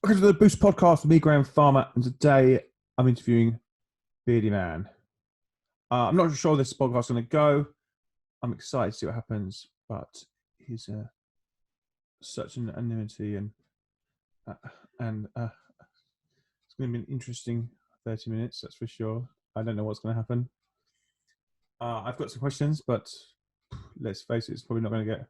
Welcome to the Boost Podcast with me, Grahame Farmer, and today I'm interviewing Beardyman. I'm not sure this podcast is going to go. I'm excited to see what happens, but he's such an anonymity, and it's going to be an interesting 30 minutes, that's for sure. I don't know what's going to happen. I've got some questions, but let's face it, it's probably not going to get...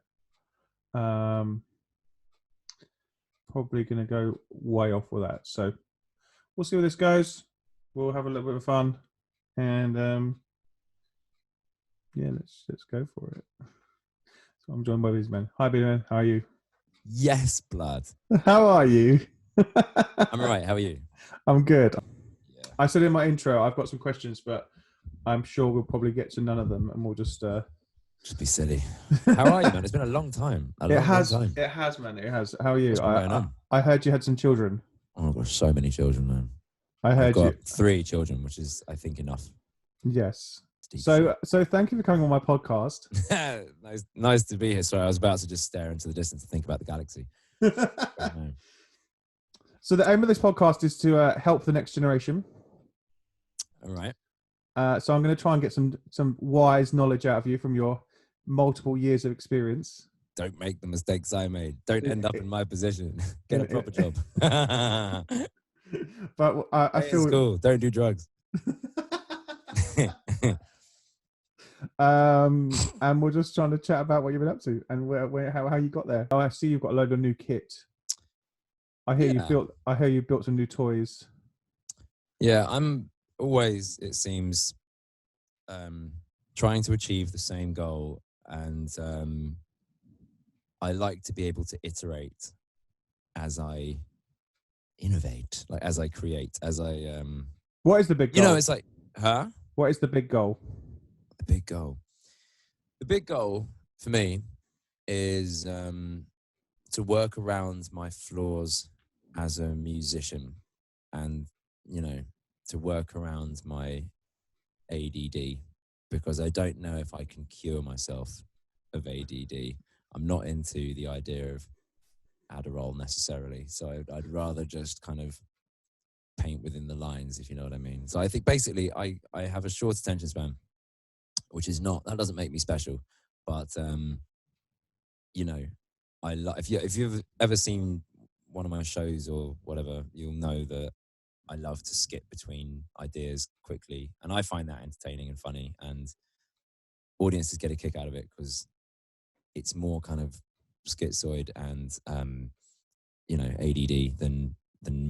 probably going to go way off with that. So we'll see where this goes. We'll have a little bit of fun, and yeah, let's go for it. So I'm joined by Beardyman. Hi, Beardyman. How are you? Yes, blood. How are you? I'm all right. How are you? I'm good. Yeah. I said in my intro, I've got some questions, but I'm sure we'll probably get to none of them, and we'll just be silly. How are you, man? It's been a long time. It has, man. It has. How are you? What's been going on? I heard you had some children. Oh, I've got so many children, man. I've got 3 children, which is, I think, enough. Yes. So thank you for coming on my podcast. nice to be here. Sorry, I was about to just stare into the distance and think about the galaxy. So the aim of this podcast is to help the next generation. All right. So I'm going to try and get some wise knowledge out of you from your multiple years of experience. Don't make the mistakes I made. Don't end up in my position. Get a proper job. But I feel it's cool. Don't do drugs. And we're just trying to chat about what you've been up to and how you got there. Oh, I see you've got a load of new kit. I hear you built some new toys. Yeah, I'm always, it seems, trying to achieve the same goal, and I like to be able to iterate as I innovate, like as I create, as I What is the big goal? You know, it's like, huh? What is the big goal? The big goal. The big goal for me is to work around my flaws as a musician, and to work around my ADD, because I don't know if I can cure myself of ADD. I'm not into the idea of Adderall necessarily, so I'd rather just kind of paint within the lines, if you know what I mean. So I think basically I have a short attention span, which is that doesn't make me special, but if you've ever seen one of my shows or whatever, you'll know that I love to skip between ideas quickly, and I find that entertaining and funny, and audiences get a kick out of it because it's more kind of schizoid and ADD than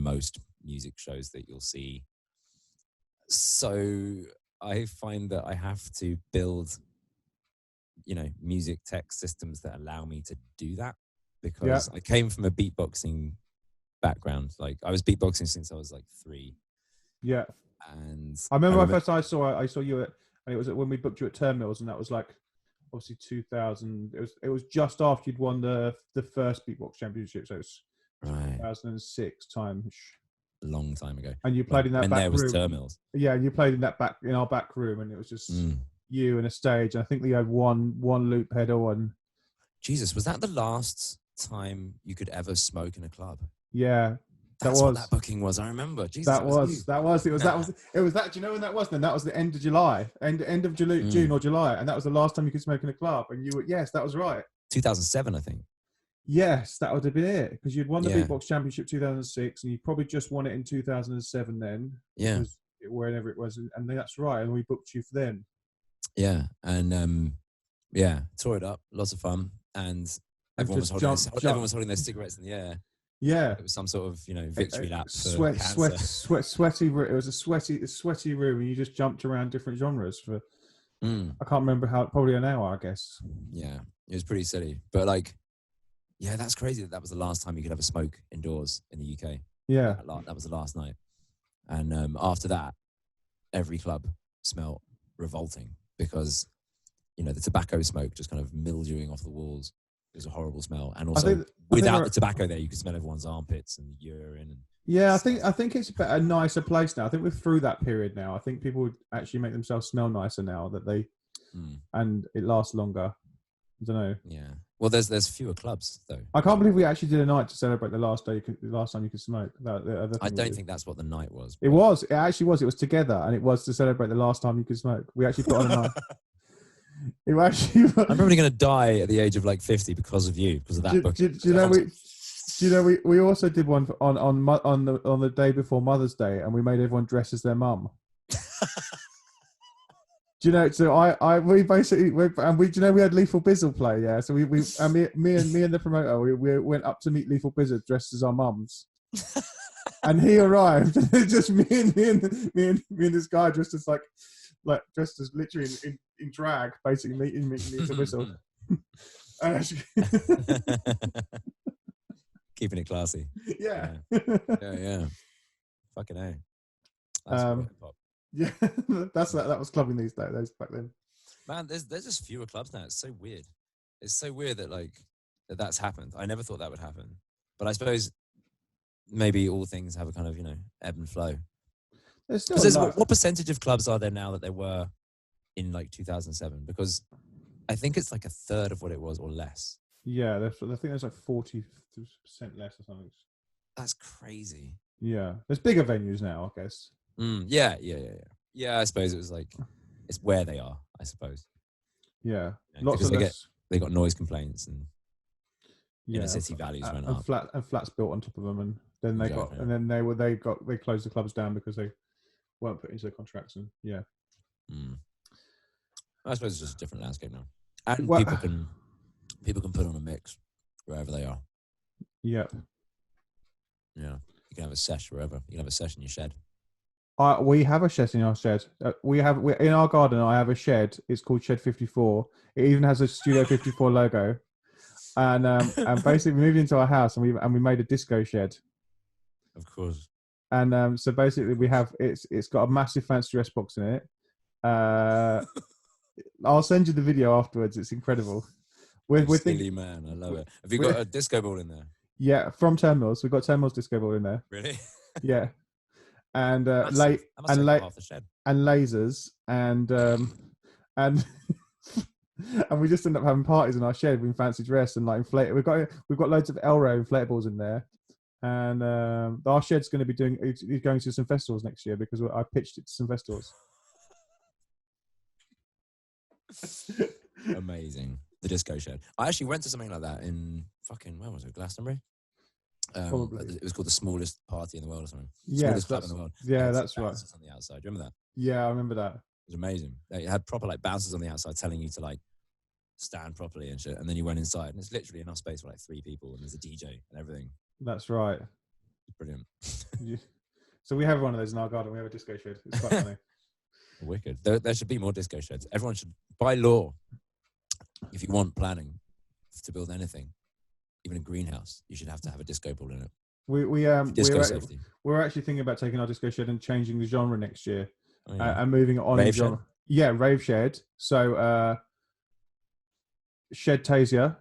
most music shows that you'll see. So I find that I have to build music tech systems that allow me to do that, because I came from a beatboxing background. Like, I was beatboxing since I was like 3. Yeah. And I remember first I saw you at, and it was when we booked you at Turnmills, and that was like obviously 2000. It was just after you'd won the first Beatbox Championships. So it was 2006 time. A long time ago. And you played in that back room. When there was Turnmills. Yeah, and you played in our back room, and it was just you and a stage. And I think they had one loop pedal. And Jesus, was that the last time you could ever smoke in a club? Yeah. That's what that booking was. I remember. Jesus, That was. Do you know when that was then? That was the end of July. End of June or July. And that was the last time you could smoke in a club. And you were, yes, that was right. 2007, I think. Yes, that would have been it. Because you'd won the Beatbox Championship 2006, and you probably just won it in 2007 then. Yeah. Wherever it was. And that's right. And we booked you for then. Yeah. And tore it up. Lots of fun. And everyone was holding their cigarettes in the air. Yeah, it was some sort of victory lap. Sweaty. It was a sweaty room, and you just jumped around different genres for. I can't remember probably an hour, I guess. Yeah, it was pretty silly, but that's crazy that was the last time you could have a smoke indoors in the UK. Yeah, that was the last night, and after that, every club smelled revolting because the tobacco smoke just kind of mildewing off the walls. It was a horrible smell, and also without the tobacco there, you could smell everyone's armpits and urine. And yeah, I think it's a nicer place now. I think we're through that period now. I think people would actually make themselves smell nicer now that they, and it lasts longer. I don't know. Yeah. Well, there's fewer clubs though. I can't believe we actually did a night to celebrate the last time you could smoke. I don't think that's what the night was. It was. It actually was. It was together, and it was to celebrate the last time you could smoke. We actually put on a night. It actually. I'm probably going to die at the age of like 50 because of you, because of that book. Do you know we also did one on the day before Mother's Day, and we made everyone dress as their mum. Do you know? So we basically we had Lethal Bizzle play, yeah. So me and the promoter we went up to meet Lethal Bizzle dressed as our mums, and he arrived. And it's just me and this guy dressed as dressed as literally in drag, basically meeting Lethal Bizzle. Keeping it classy. Yeah. Yeah. Fucking A. That's pop. Yeah, that was clubbing these days back then. Man, there's just fewer clubs now. It's so weird. It's so weird that that's happened. I never thought that would happen. But I suppose maybe all things have a kind of, ebb and flow. There's still what percentage of clubs are there now that there were in 2007? Because I think it's like a third of what it was or less. Yeah, I think there's like 40% less or something. That's crazy. Yeah, there's bigger venues now, I guess. Yeah. Yeah, I suppose it was it's where they are, I suppose. Yeah. Because they got noise complaints and inner city values went up. And flats built on top of them, and then they closed the clubs down because they weren't put into their contracts, and yeah. I suppose it's just a different landscape now. And people can put on a mix wherever they are. Yeah. Yeah. You can have a sesh wherever. You can have a sesh in your shed. We have a shed in our shed. We in our garden. I have a shed. It's called Shed 54. It even has a Studio 54 logo. And basically we moved into our house and we made a disco shed. Of course. And so basically we have it's got a massive fancy dress box in it. I'll send you the video afterwards. It's incredible. We're silly man. I love it. Have you got a disco ball in there? Yeah, from Terminals. We've got Terminals disco ball in there. Really? Yeah. And lasers and and we just end up having parties in our shed with fancy dress and inflate. We've got loads of Elro inflatables in there, and our shed's going to be going to some festivals next year because I pitched it to some festivals. Amazing. The disco shed. I actually went to something like that in where was it? Glastonbury. Probably. It was called the smallest party in the world or something. Yeah, smallest club in the world. Yeah, that's right. On the outside, do you remember that? Yeah, I remember that. It was amazing. It had proper bouncers on the outside telling you to stand properly and shit. And then you went inside, and it's literally enough space for 3 people, and there's a DJ and everything. That's right. It's brilliant. So we have one of those in our garden. We have a disco shed. It's quite funny. Wicked. There should be more disco sheds. Everyone should, by law, if you want planning to build anything, even a greenhouse, you should have to have a disco ball in it. We're actually thinking about taking our disco shed and changing the genre next year and moving it on. Rave shed? Yeah, rave shed. So Shed Tasia.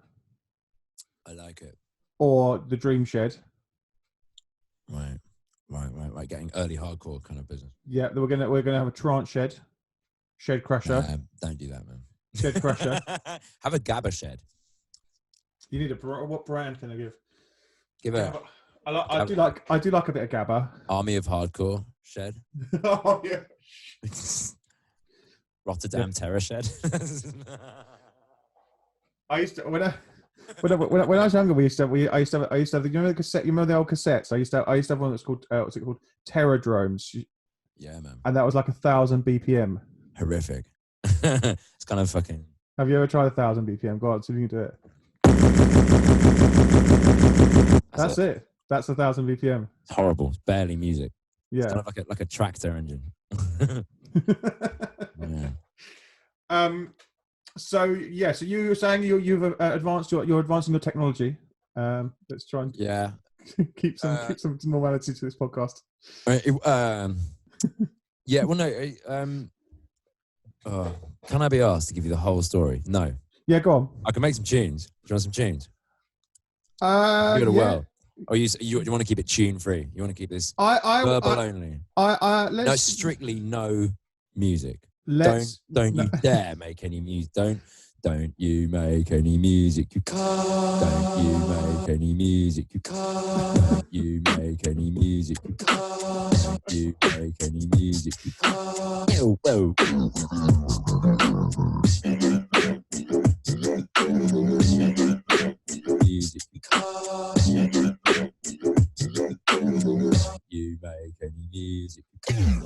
I like it. Or the Dream Shed. Right. Getting early hardcore kind of business. Yeah, we're gonna have a trance shed. Shed Crusher. Don't do that, man. Shed Crusher. Have a Gabba shed. You need what brand can I give? Give it. I do like a bit of Gabba. Army of Hardcore shed. Oh yeah. Rotterdam Terror shed. I used to when I was younger. I used to have the cassette. You remember the old cassettes? I used to have one that's called what's it called? Terror Drones. Yeah, man. And that was 1,000 BPM. Horrific. It's kind of fucking. Have you ever tried 1,000 BPM? Go on, see if you can do it. That's it. That's 1,000 BPM. It's horrible. It's barely music. Yeah. It's kind of like a tractor engine. Yeah. So you were saying you've advanced you're advancing your technology. Let's try and keep some normality to this podcast. Yeah. Well, no. Can I be asked to give you the whole story? No. Yeah, go on. I can make some tunes. Do you want some tunes? Or you want to keep it tune free? You want to keep this verbal only? Strictly no music. Don't you dare make any music. Don't you make any music, you can't. Don't you make any music, you can't. Don't you make any music, you can't. Don't you make any music, you can't. Ew, whoa. Music, you can't. You make any music, you can't.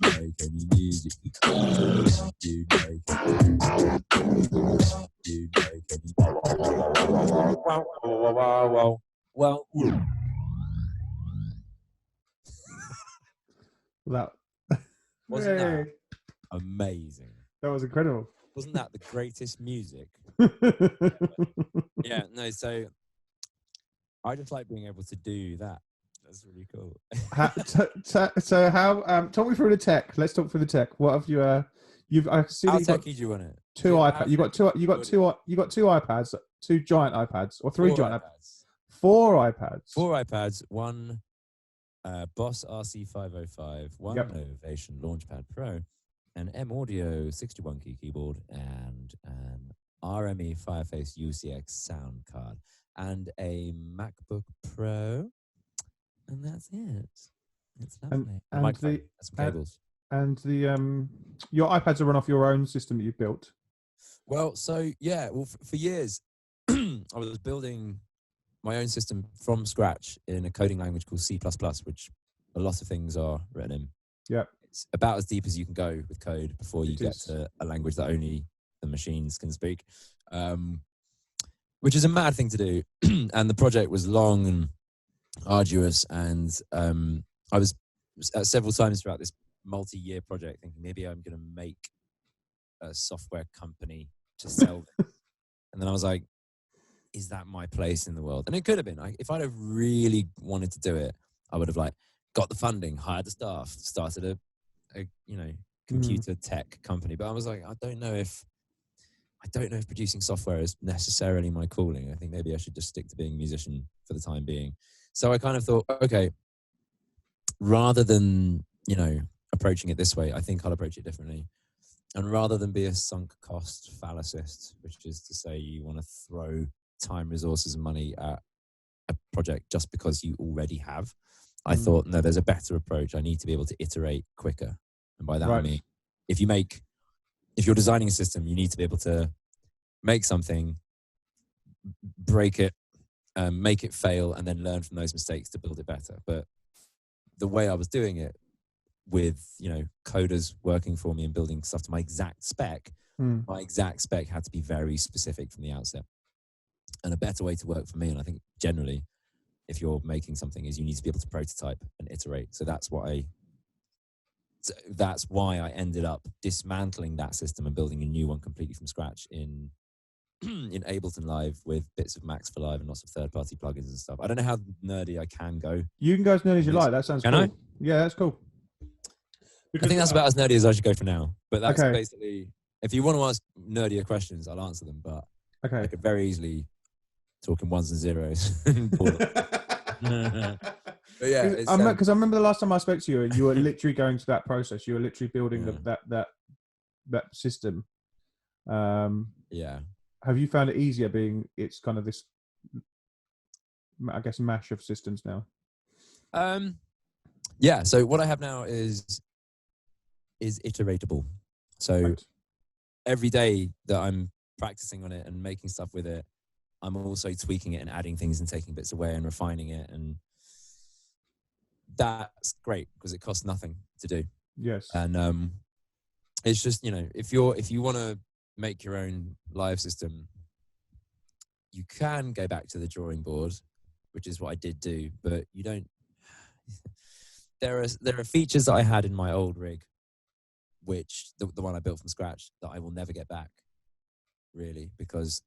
Make any music, you can't. You make any. You make any. Well. That Wasn't that Yay. amazing? That was incredible. Wasn't that the greatest music? Yeah, no, so I just like being able to do that. That's really cool. So how? Talk me through the tech. Let's talk through the tech. What have you? I see How that you've got techy do you want it? two iPads. You got two iPads, two giant iPads, or three giant iPads. Four iPads. Four iPads. One Boss RC505. One Ovation Launchpad Pro. An M Audio 61 key keyboard and an RME Fireface UCX sound card and a MacBook Pro, and that's it. It's lovely. And some cables. And your iPads are run off your own system that you've built. Well, so yeah, for years I was building my own system from scratch in a coding language called C++, which a lot of things are written in. Yeah. It's about as deep as you can go with code before you get to a language that only the machines can speak, which is a mad thing to do. And the project was long and arduous, and I was several times throughout this multi-year project thinking maybe I'm going to make a software company to sell this. And then I was like, is that my place in the world? And it could have been. If I'd have really wanted to do it, I would have got the funding, hired the staff, started a computer tech company. But I was like, I don't know if producing software is necessarily my calling. I think maybe I should just stick to being a musician for the time being. So I kind of thought, okay, rather than, approaching it this way, I think I'll approach it differently. And rather than be a sunk cost fallacist, which is to say you want to throw time, resources, and money at a project just because you already have, I thought, no, there's a better approach. I need to be able to iterate quicker. And by that I mean, if you're designing a system, you need to be able to make something, break it, make it fail, and then learn from those mistakes to build it better. But the way I was doing it with, coders working for me and building stuff to my exact spec, my exact spec had to be very specific from the outset. And a better way to work for me, and I think generally, if you're making something, is you need to be able to prototype and iterate. So that's why I ended up dismantling that system and building a new one completely from scratch in Ableton Live with bits of Max for Live and lots of third-party plugins and stuff. I don't know how nerdy I can go. You can go as nerdy as you like. That sounds cool. Yeah, that's cool. Because I think that's about as nerdy as I should go for now. But that's basically, if you want to ask nerdier questions, I'll answer them. But I could very easily talk in ones and zeros. But yeah, because I remember the last time I spoke to you, and you were literally going through that process. You were literally building that system. Yeah. Have you found it easier it's kind of this, I guess, mash of systems now? Yeah. So what I have now is iteratable. So every day that I'm practicing on it and making stuff with it, I'm also tweaking it and adding things and taking bits away and refining it. And that's great because it costs nothing to do. Yes. And it's just, if you want to make your own live system, you can go back to the drawing board, which is what I did do, but you don't. There are features that I had in my old rig, which the one I built from scratch, that I will never get back, really, because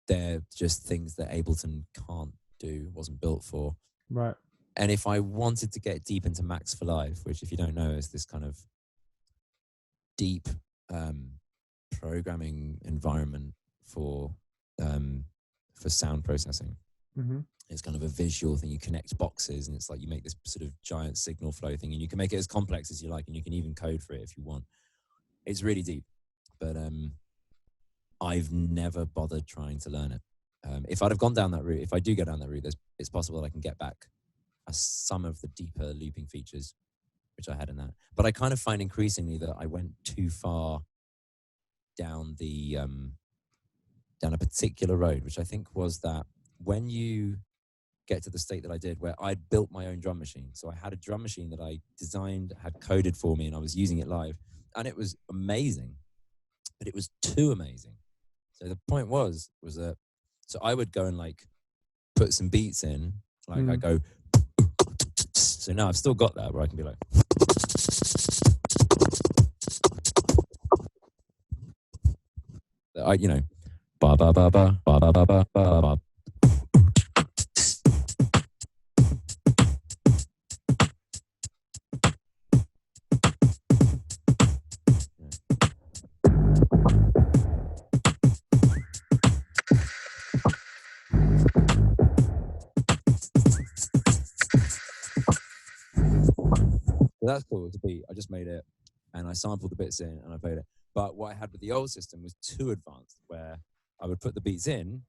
they're just things that Ableton can't do, wasn't built for. Right. And if I wanted to get deep into Max for Live, which, if you don't know, is this kind of deep programming environment for for sound processing. Mm-hmm. It's kind of a visual thing. You connect boxes, and it's like you make this sort of giant signal flow thing, and you can make it as complex as you like, and you can even code for it if you want. It's really deep, but I've never bothered trying to learn it. If I'd have gone down that route, if I do go down that route, it's possible that I can get back some of the deeper looping features which I had in that. But I kind of find increasingly that I went too far down the down a particular road, which I think was that when you get to the state that I did, where I built my own drum machine. So I had a drum machine that I designed, had coded for me, and I was using it live, and it was amazing, but it was too amazing. So the point was that, so I would go and like put some beats in, like I go, so now I've still got that where I can be like, you know, ba ba ba ba ba ba ba ba ba. So that's cool. It's a beat. I just made it, and I sampled the bits in, and I played it. But what I had with the old system was too advanced, where I would put the beats in,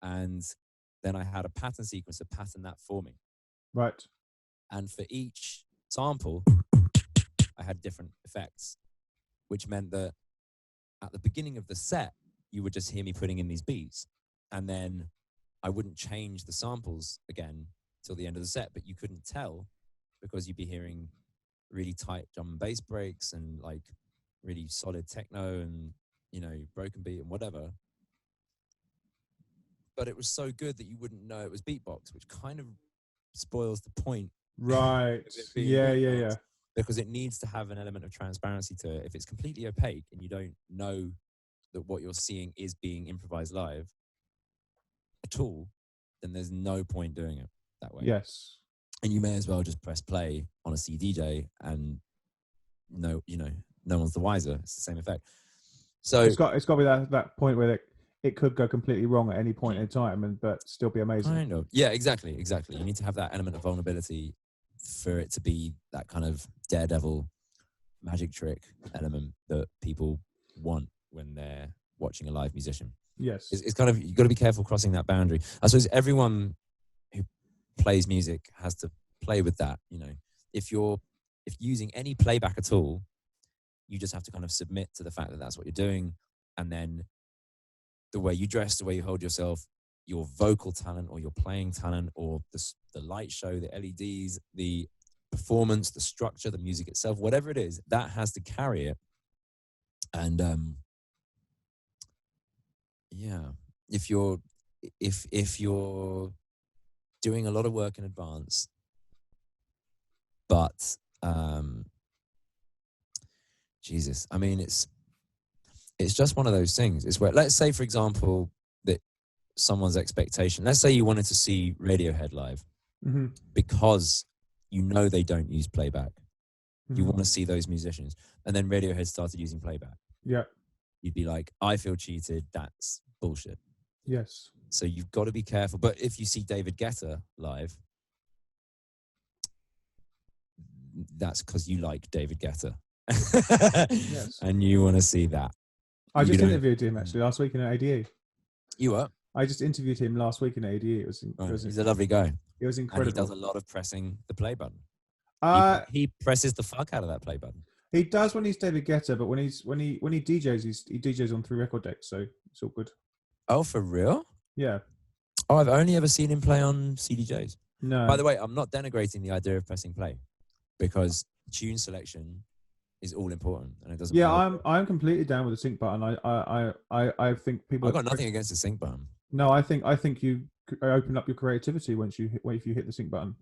and then I had a pattern sequence to pattern that for me. Right. And for each sample, I had different effects, which meant that at the beginning of the set, you would just hear me putting in these beats, and then I wouldn't change the samples again till the end of the set, but you couldn't tell because you'd be hearing really tight drum and bass breaks and like really solid techno and, you know, broken beat and whatever. But it was so good that you wouldn't know it was beatbox, which kind of spoils the point. Right. Yeah. Because it needs to have an element of transparency to it. If it's completely opaque and you don't know that what you're seeing is being improvised live at all, then there's no point doing it that way. Yes. And you may as well just press play on a CDJ and no one's the wiser. It's the same effect. So it's got to be that point where it could go completely wrong at any point in time, but still be amazing. Kind of. Yeah, exactly. You need to have that element of vulnerability for it to be that kind of daredevil magic trick element that people want when they're watching a live musician. Yes. It's kind of, you've got to be careful crossing that boundary. I suppose everyone who plays music has to play with that. You know, if using any playback at all, you just have to kind of submit to the fact that that's what you're doing. And then the way you dress, the way you hold yourself, your vocal talent or your playing talent or the light show, the LEDs, the performance, the structure, the music itself, whatever it is, that has to carry it. And yeah, if you're doing a lot of work in advance, but Jesus, I mean, it's just one of those things. It's where, let's say, for example, that someone's expectation, let's say you wanted to see Radiohead live, mm-hmm. because you know they don't use playback. Mm-hmm. You want to see those musicians. And then Radiohead started using playback. Yeah. You'd be like, I feel cheated. That's bullshit. Yes. So you've got to be careful. But if you see David Guetta live, that's because you like David Guetta. Yes. And you want to see that. I just interviewed him actually last week in an ADE. You were? I just interviewed him last week in ADE. He's a lovely guy. It was incredible. And he does a lot of pressing the play button. He presses the fuck out of that play button. He does when he's David Guetta, but when he DJs, he DJs on 3 record decks, so it's all good. Oh, for real? Yeah. Oh, I've only ever seen him play on CDJs. No. By the way, I'm not denigrating the idea of pressing play, because tune selection is all important, and it doesn't. Yeah, I'm completely down with the sync button. I think people. I've got nothing against the sync button. No, I think you open up your creativity if you hit the sync button.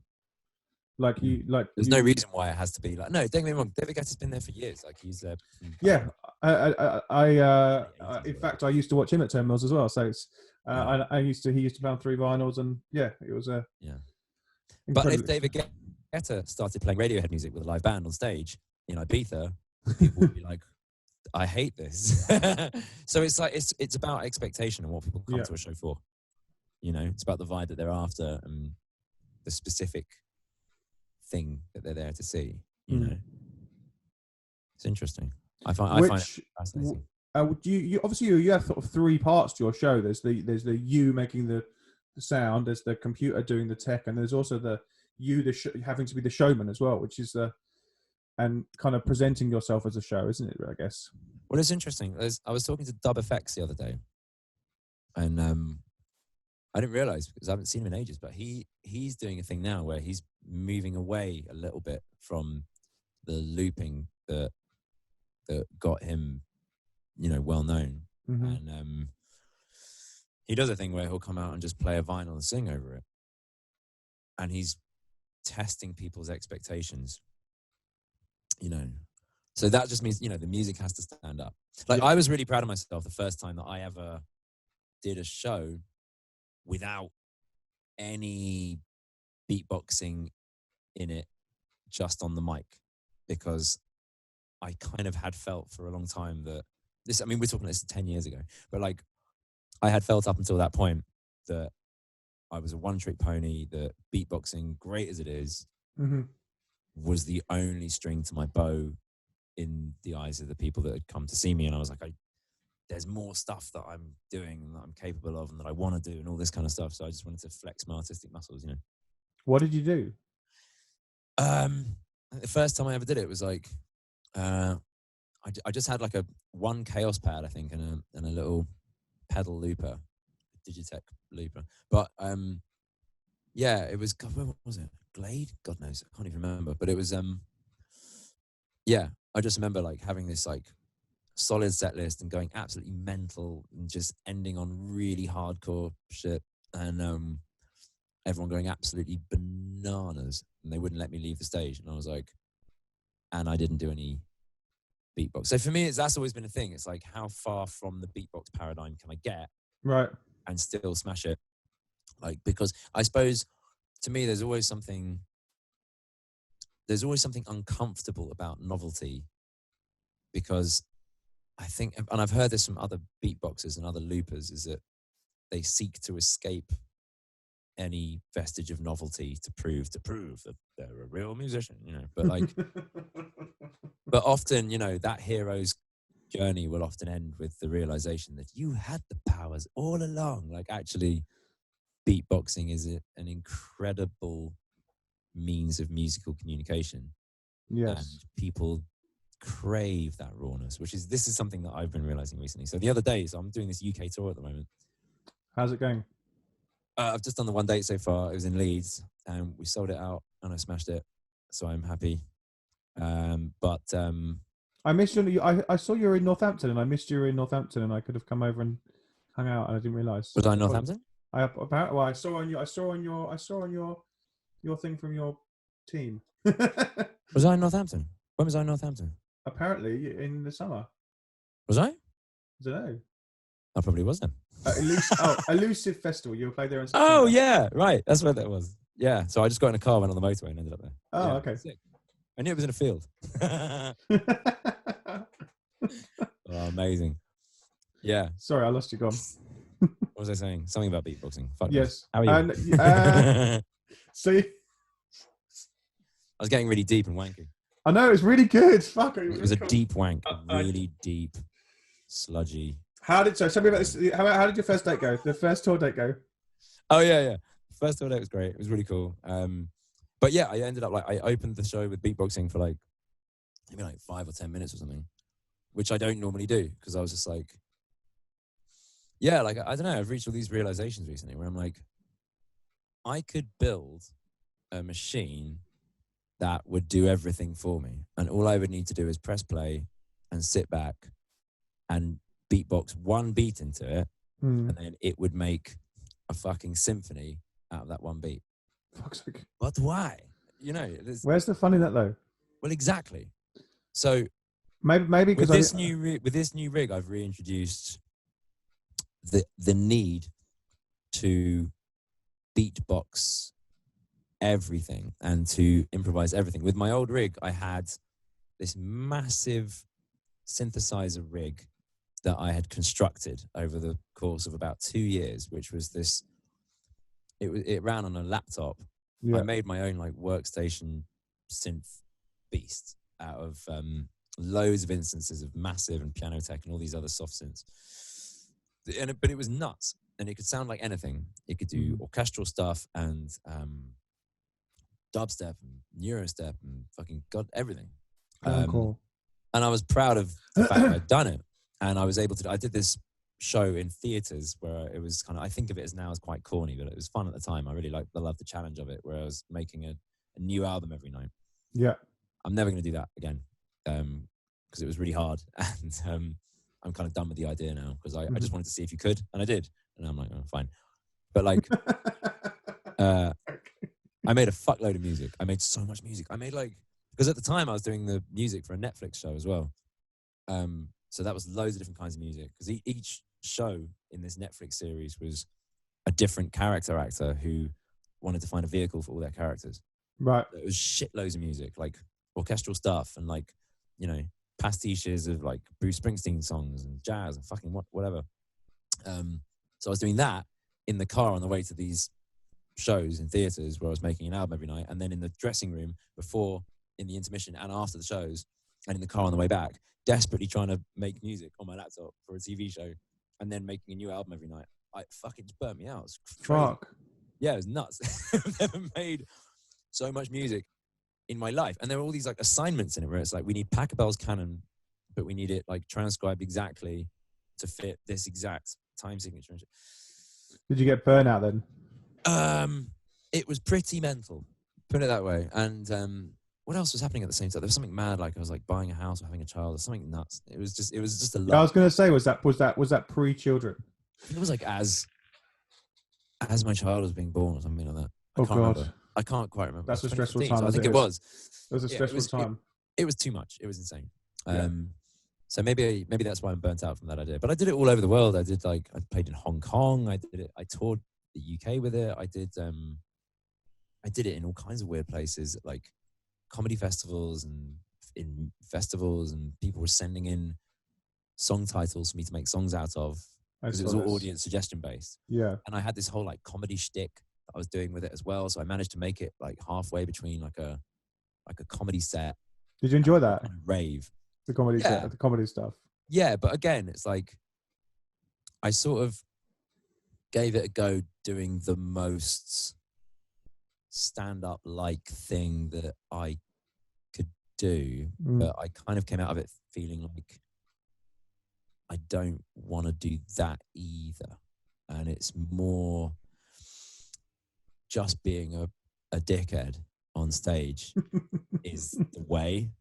There's no reason why it has to be like. No, don't get me wrong. David Guetta's been there for years. Like he's yeah. In fact, I used to watch him at Terminals as well. So it's he used to play on 3 vinyls, and yeah, it was yeah. But if David Guetta started playing Radiohead music with a live band on stage in Ibiza, people would be like, I hate this. So it's like it's about expectation and what people come to a show for. You know, it's about the vibe that they're after and the specific thing that they're there to see. You know, it's interesting. I find it fascinating. You obviously you have sort of three parts to your show. There's the you making the sound. There's the computer doing the tech, and there's also the you having to be the showman as well, which is and kind of presenting yourself as a show, isn't it? I guess. Well, it's interesting. I was talking to Dub Effects the other day, and I didn't realize because I haven't seen him in ages, but he's doing a thing now where he's moving away a little bit from the looping that got him, you know, well known. And he does a thing where he'll come out and just play a vinyl and sing over it. And he's testing people's expectations, you know. So that just means, you know, the music has to stand up. Like, I was really proud of myself the first time that I ever did a show without any beatboxing in it, just on the mic, because I kind of had felt for a long time that this, I mean, we're talking this 10 years ago, but like I had felt up until that point that I was a one-trick pony, that beatboxing, great as it is, was the only string to my bow in the eyes of the people that had come to see me. And I was like, there's more stuff that I'm doing and that I'm capable of and that I want to do and all this kind of stuff. So I just wanted to flex my artistic muscles, you know. What did you do? The first time I ever did it was like, I just had like one chaos pad, I think, and a little pedal looper, Digitech looper. But yeah, it was, God, what was it? Glade? God knows, I can't even remember. But it was yeah, I just remember like having this like solid set list and going absolutely mental and just ending on really hardcore shit, and everyone going absolutely bananas, and they wouldn't let me leave the stage. And I was like, and I didn't do any beatbox. So for me, that's always been a thing. It's like, how far from the beatbox paradigm can I get, right, and still smash it? Like, because I suppose to me, there's always something uncomfortable about novelty, because I think, and I've heard this from other beatboxers and other loopers, is that they seek to escape any vestige of novelty to prove that they're a real musician, you know. But like, but often, you know, that hero's journey will often end with the realization that you had the powers all along. Like, actually, beatboxing is an incredible means of musical communication. Yes. And people crave that rawness, this is something that I've been realizing recently. So the other day, so I'm doing this UK tour at the moment. How's it going? I've just done the one date so far. It was in Leeds, and we sold it out, and I smashed it. So I'm happy. But I missed you. I saw you were in Northampton, and I missed you were in Northampton, and I could have come over and hung out, and I didn't realise. Was I in Northampton? I saw on your thing from your team. Was I in Northampton? When was I in Northampton? Apparently in the summer. Was I? I don't know. I probably was then. Elusive Festival. You played there in September. Oh yeah, right. That's where that was. Yeah. So I just got in a car, went on the motorway, and ended up there. Oh, yeah, okay. Sick. I knew it was in a field. Oh, amazing. Yeah. Sorry, I lost you. Gone. What was I saying? Something about beatboxing. Fuck yes. How are you? See, I was getting really deep and wanky. I know, it's really good. Fuck it. It was a deep wank, really deep, sludgy. Tell me about this. How did your first date go? The first tour date go? Oh yeah. First tour date was great. It was really cool. But yeah, I ended up I opened the show with beatboxing for maybe 5 or 10 minutes or something, which I don't normally do, because I was just like, yeah, I don't know. I've reached all these realizations recently where I'm like, I could build a machine that would do everything for me, and all I would need to do is press play and sit back and beatbox one beat into it, and then it would make a fucking symphony out of that one beat. Fuck's sake. But why? You know, where's the fun in that though? Well, exactly. So maybe because with this new rig, I've reintroduced the need to beatbox everything and to improvise everything. With my old rig, I had this massive synthesizer rig that I had constructed over the course of about 2 years, which was this. It ran on a laptop. Yeah. I made my own like workstation synth beast out of loads of instances of Massive and Piano Tech and all these other soft synths. But it was nuts, and it could sound like anything. It could do orchestral stuff and dubstep and Eurostep and fucking god everything. Cool. And I was proud of the fact that I'd done it, and I was able to. I did this show in theaters where it was kind of. I think of it as now as quite corny, but it was fun at the time. I really loved the challenge of it, where I was making a new album every night. Yeah. I'm never going to do that again because it was really hard, and I'm kind of done with the idea now because I just wanted to see if you could, and I did, and I'm like, oh, fine. But like, I made a fuckload of music. I made so much music. I made because at the time I was doing the music for a Netflix show as well. So that was loads of different kinds of music because each show in this Netflix series was a different character actor who wanted to find a vehicle for all their characters. Right. So it was shitloads of music, like orchestral stuff and like, you know, pastiches of like Bruce Springsteen songs and jazz and fucking whatever. So I was doing that in the car on the way to these shows in theaters where I was making an album every night, and then in the dressing room before, in the intermission and after the shows, and in the car on the way back, desperately trying to make music on my laptop for a TV show, and then making a new album every night. I fucking just burnt me out. It's crazy. Fuck. Yeah, it was nuts. I've never made so much music in my life. And there were all these like assignments in it where it's like, we need Pachelbel's canon, but we need it like transcribed exactly to fit this exact time signature. Did you get burnout then? It was pretty mental, put it that way. And what else was happening at the same time? There was something mad, like I was like buying a house or having a child or something nuts. It was just a lot. Yeah, I was going to say, was that pre-children? I think it was like as my child was being born or something like that. Oh God. Remember. I can't quite remember. That's a stressful time. So I think it was. It was a stressful time. It was too much. It was insane. Yeah. So maybe that's why I'm burnt out from that idea. But I did it all over the world. I played in Hong Kong. I toured the UK with it. I did it in all kinds of weird places, like comedy festivals and in festivals, and people were sending in song titles for me to make songs out of because it was all audience suggestion based. Yeah. And I had this whole like comedy shtick that I was doing with it as well. So I managed to make it like halfway between like a comedy set. Did you enjoy that? Kind of rave. The comedy set, the comedy stuff. Yeah, but again, it's like I sort of gave it a go doing the most stand-up like thing that I could do, but I kind of came out of it feeling like I don't want to do that either. And it's more just being a dickhead on stage is the way.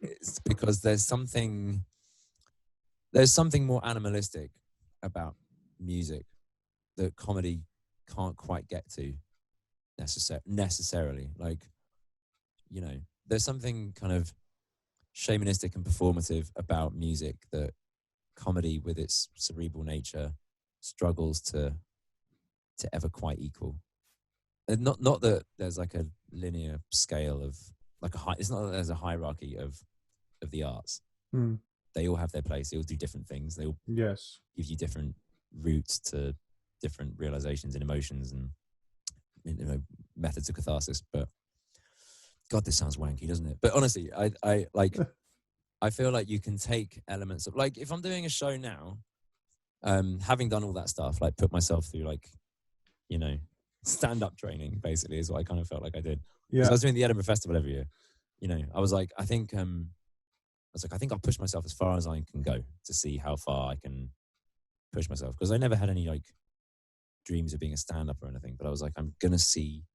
It's because there's something more animalistic about music that comedy can't quite get to necessarily. Like, you know, there's something kind of shamanistic and performative about music that comedy with its cerebral nature struggles to ever quite equal. And not that there's like a linear scale of like it's not that there's a hierarchy of the arts. They all have their place. They all do different things. They all give you different routes to different realizations and emotions and, you know, methods of catharsis. But God, this sounds wanky, doesn't it? But honestly, I like I feel like you can take elements of, like, if I'm doing a show now, having done all that stuff, like put myself through, like, you know, stand-up training basically is what I kind of felt like I did. Yeah. I was doing the Edinburgh Festival every year. You know, I was like, I think I'll push myself as far as I can go to see how far I can push myself. Because I never had any like dreams of being a stand-up or anything, but I was like, I'm going to see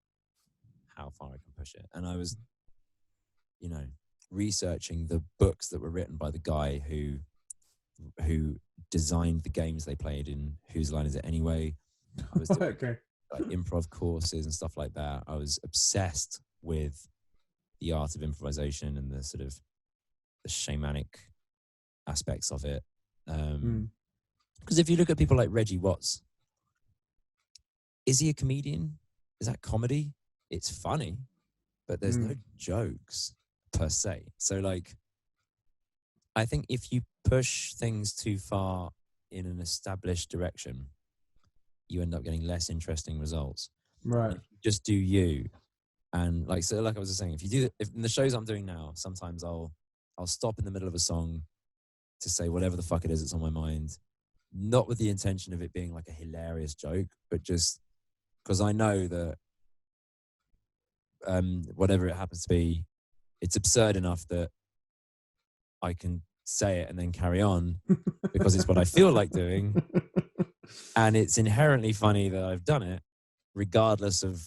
how far I can push it. And I was, you know, researching the books that were written by the guy who designed the games they played in Whose Line Is It Anyway? I was doing like improv courses and stuff like that. I was obsessed with the art of improvisation and the sort of the shamanic aspects of it. Because if you look at people like Reggie Watts, is he a comedian? Is that comedy? It's funny, but there's no jokes per se. So like, I think if you push things too far in an established direction, you end up getting less interesting results. Right. If you just do you, and like I was saying, if in the shows I'm doing now, sometimes I'll stop in the middle of a song to say whatever the fuck it is that's on my mind, not with the intention of it being like a hilarious joke, but just because I know that whatever it happens to be, it's absurd enough that I can say it and then carry on because it's what I feel like doing. And it's inherently funny that I've done it, regardless of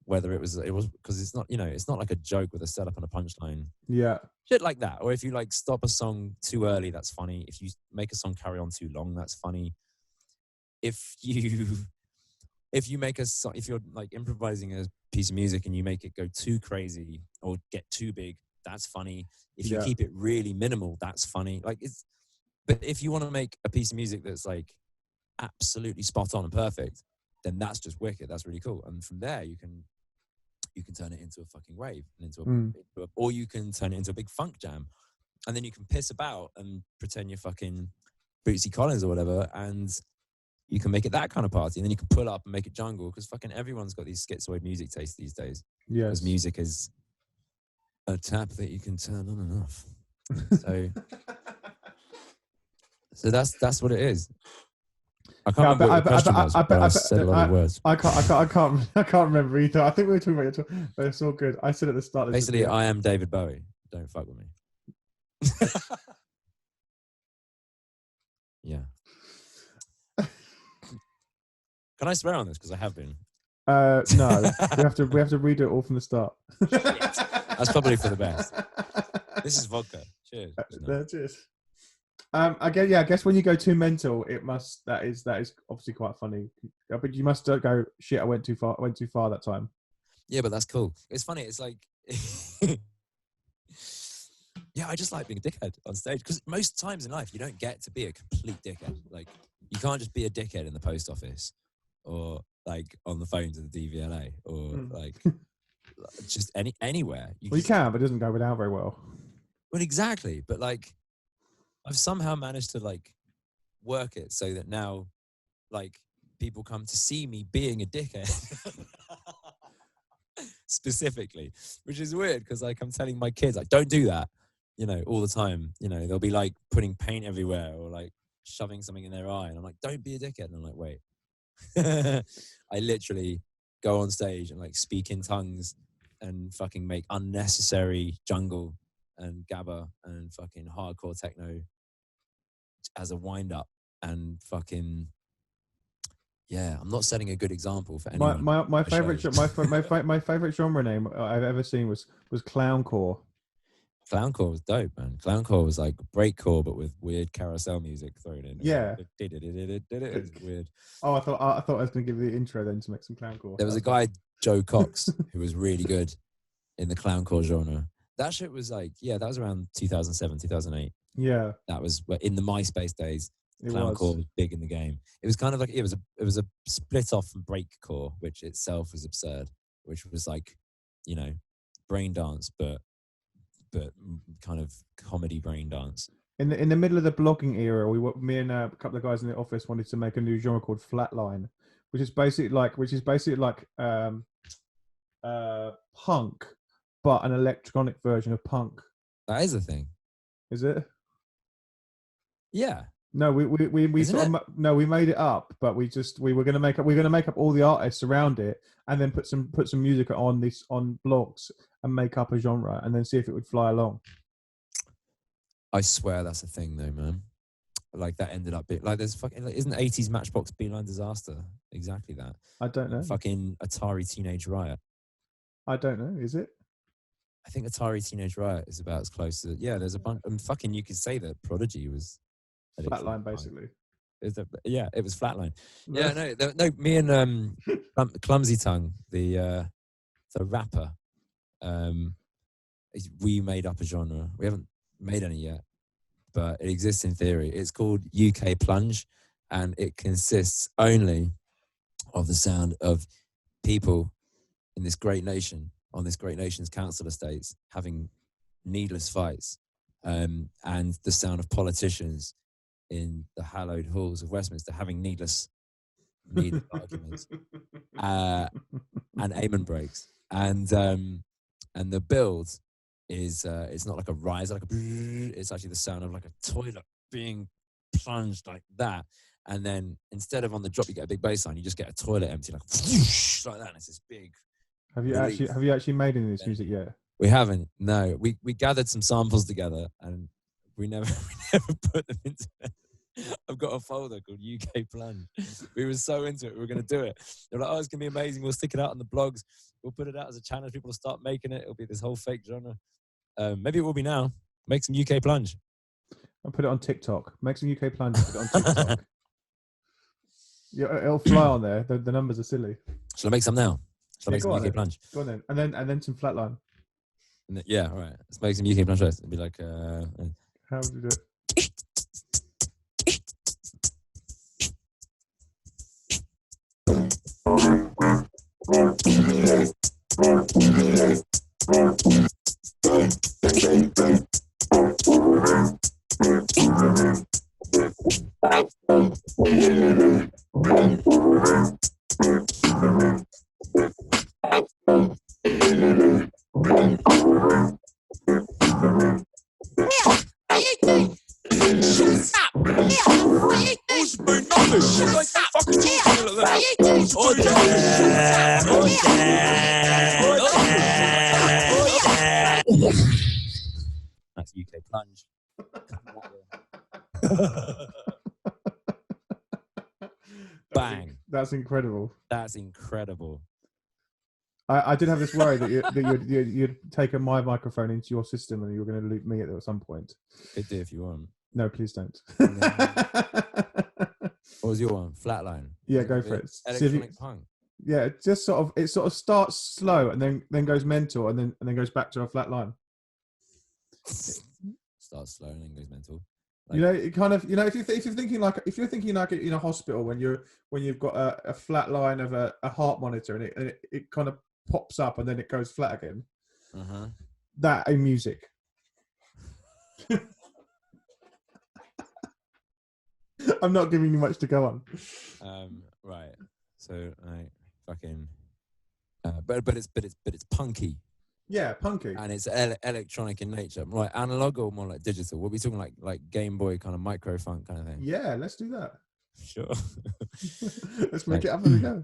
whether it was because it's not, it's not like a joke with a setup and a punchline. Yeah. Shit like that. Or if you like stop a song too early, that's funny. If you make a song carry on too long, that's funny. If you make a song, if you're like improvising a piece of music and you make it go too crazy or get too big, that's funny. If you keep it really minimal, that's funny. But if you want to make a piece of music that's like absolutely spot on and perfect, then that's just wicked. That's really cool. And from there, you can turn it into a fucking rave and or you can turn it into a big funk jam, and then you can piss about and pretend you're fucking Bootsy Collins or whatever, and you can make it that kind of party, and then you can pull up and make it jungle, because fucking everyone's got these schizoid music tastes these days. Yes. Because music is a tap that you can turn on and off. So that's what it is. I can't remember what the question was, but I said a lot of words. I can't remember either. I think we were talking about it, but it's all good. I said at the start. Basically, I am David Bowie. Don't fuck with me. Yeah. Can I swear on this? Because I have been. No, we have to redo it all from the start. That's probably for the best. This is vodka. Cheers. Cheers. I guess when you go too mental, that is obviously quite funny. But you must go, shit, I went too far that time. Yeah, but that's cool. It's funny. It's like, yeah, I just like being a dickhead on stage, because most times in life you don't get to be a complete dickhead. Like, you can't just be a dickhead in the post office or like on the phone to the DVLA or like just anywhere. You can, but it doesn't go down very well. Well, exactly. But like, I've somehow managed to like work it so that now like people come to see me being a dickhead specifically, which is weird, because like I'm telling my kids, like, don't do that, all the time. They'll be like putting paint everywhere or like shoving something in their eye, and I'm like, don't be a dickhead. And I'm like, wait. I literally go on stage and like speak in tongues and fucking make unnecessary jungle and gabba and fucking hardcore techno as a wind up, and fucking I'm not setting a good example for anyone. My favorite my favorite genre name I've ever seen was clowncore. Clowncore was dope, man. Clowncore was like breakcore, but with weird carousel music thrown in. Yeah, it was weird. Oh, I thought I was going to give you the intro then to make some clowncore. There was a guy, Joe Cox, who was really good in the clowncore genre. That shit was like, that was around 2007, 2008. Yeah, that was in the MySpace days. Clowncore was big in the game. It was kind of like it was a split off from breakcore, which itself was absurd. Which was like, brain dance, but kind of comedy brain dance. In the middle of the blogging era, me and a couple of guys in the office wanted to make a new genre called flatline, which is basically like punk, but an electronic version of punk. That is a thing. Is it? Yeah. No, we made it up, but we're gonna make up all the artists around it, and then put some music on blogs and make up a genre, and then see if it would fly along. I swear that's a thing, though, man. Like, that ended up being like, there's fucking, like, isn't 80s Matchbox Beeline Disaster exactly that? I don't know. Fucking Atari Teenage Riot. I don't know. Is it? I think Atari Teenage Riot is about as close to. Yeah, there's a bunch. And fucking, you could say that Prodigy was Flatline, basically. It was Flatline. Yeah, no. Me and Clumsy Tongue, the rapper, we made up a genre. We haven't made any yet, but it exists in theory. It's called UK Plunge, and it consists only of the sound of people in this great nation, on this great nation's council estates, having needless fights and the sound of politicians in the hallowed halls of Westminster having needless arguments, and amen breaks, and the build is it's not like a rise, like it's actually the sound of like a toilet being plunged like that, and then instead of on the drop you get a big bass line, you just get a toilet empty like whoosh, like that, and it's this big. Have you actually made any of this music yet? We haven't. No, we gathered some samples together and we never put them into it. I've got a folder called UK Plunge. We were so into it, we were going to do it. They were like, oh, it's going to be amazing. We'll stick it out on the blogs. We'll put it out as a challenge. People will start making it. It'll be this whole fake genre. Maybe it will be now. Make some UK Plunge. I'll put it on TikTok. Make some UK Plunge. Put it on TikTok. Yeah, it'll fly on there. The numbers are silly. Shall I make some now? Shall I make some UK Plunge? Go on then. And then some flatline. Yeah, all right. Let's make some UK Plunge first. It'll be like... How would you do it? That's UK Plunge. Bang. That's incredible. That's incredible. I did have this worry that you'd taken my microphone into your system and you were going to loop me at some point. Could do if you want. No, please don't. What was your one? Flatline. Yeah, go for it. Electronic punk. Yeah, it just sort of starts slow and then goes mental and then goes back to a flat line. Starts slow and then goes mental. Like, it kind of, if you're thinking like in a hospital when you've got a flat line of a heart monitor and it kind of pops up and then it goes flat again. Uh-huh. That in music. I'm not giving you much to go on. Right. So like fucking, but it's punky. Yeah, punky. And it's electronic in nature. Right, analog or more like digital? What are we talking like Game Boy kind of micro funk kind of thing? Yeah, let's do that. Sure. Let's make it up as we go.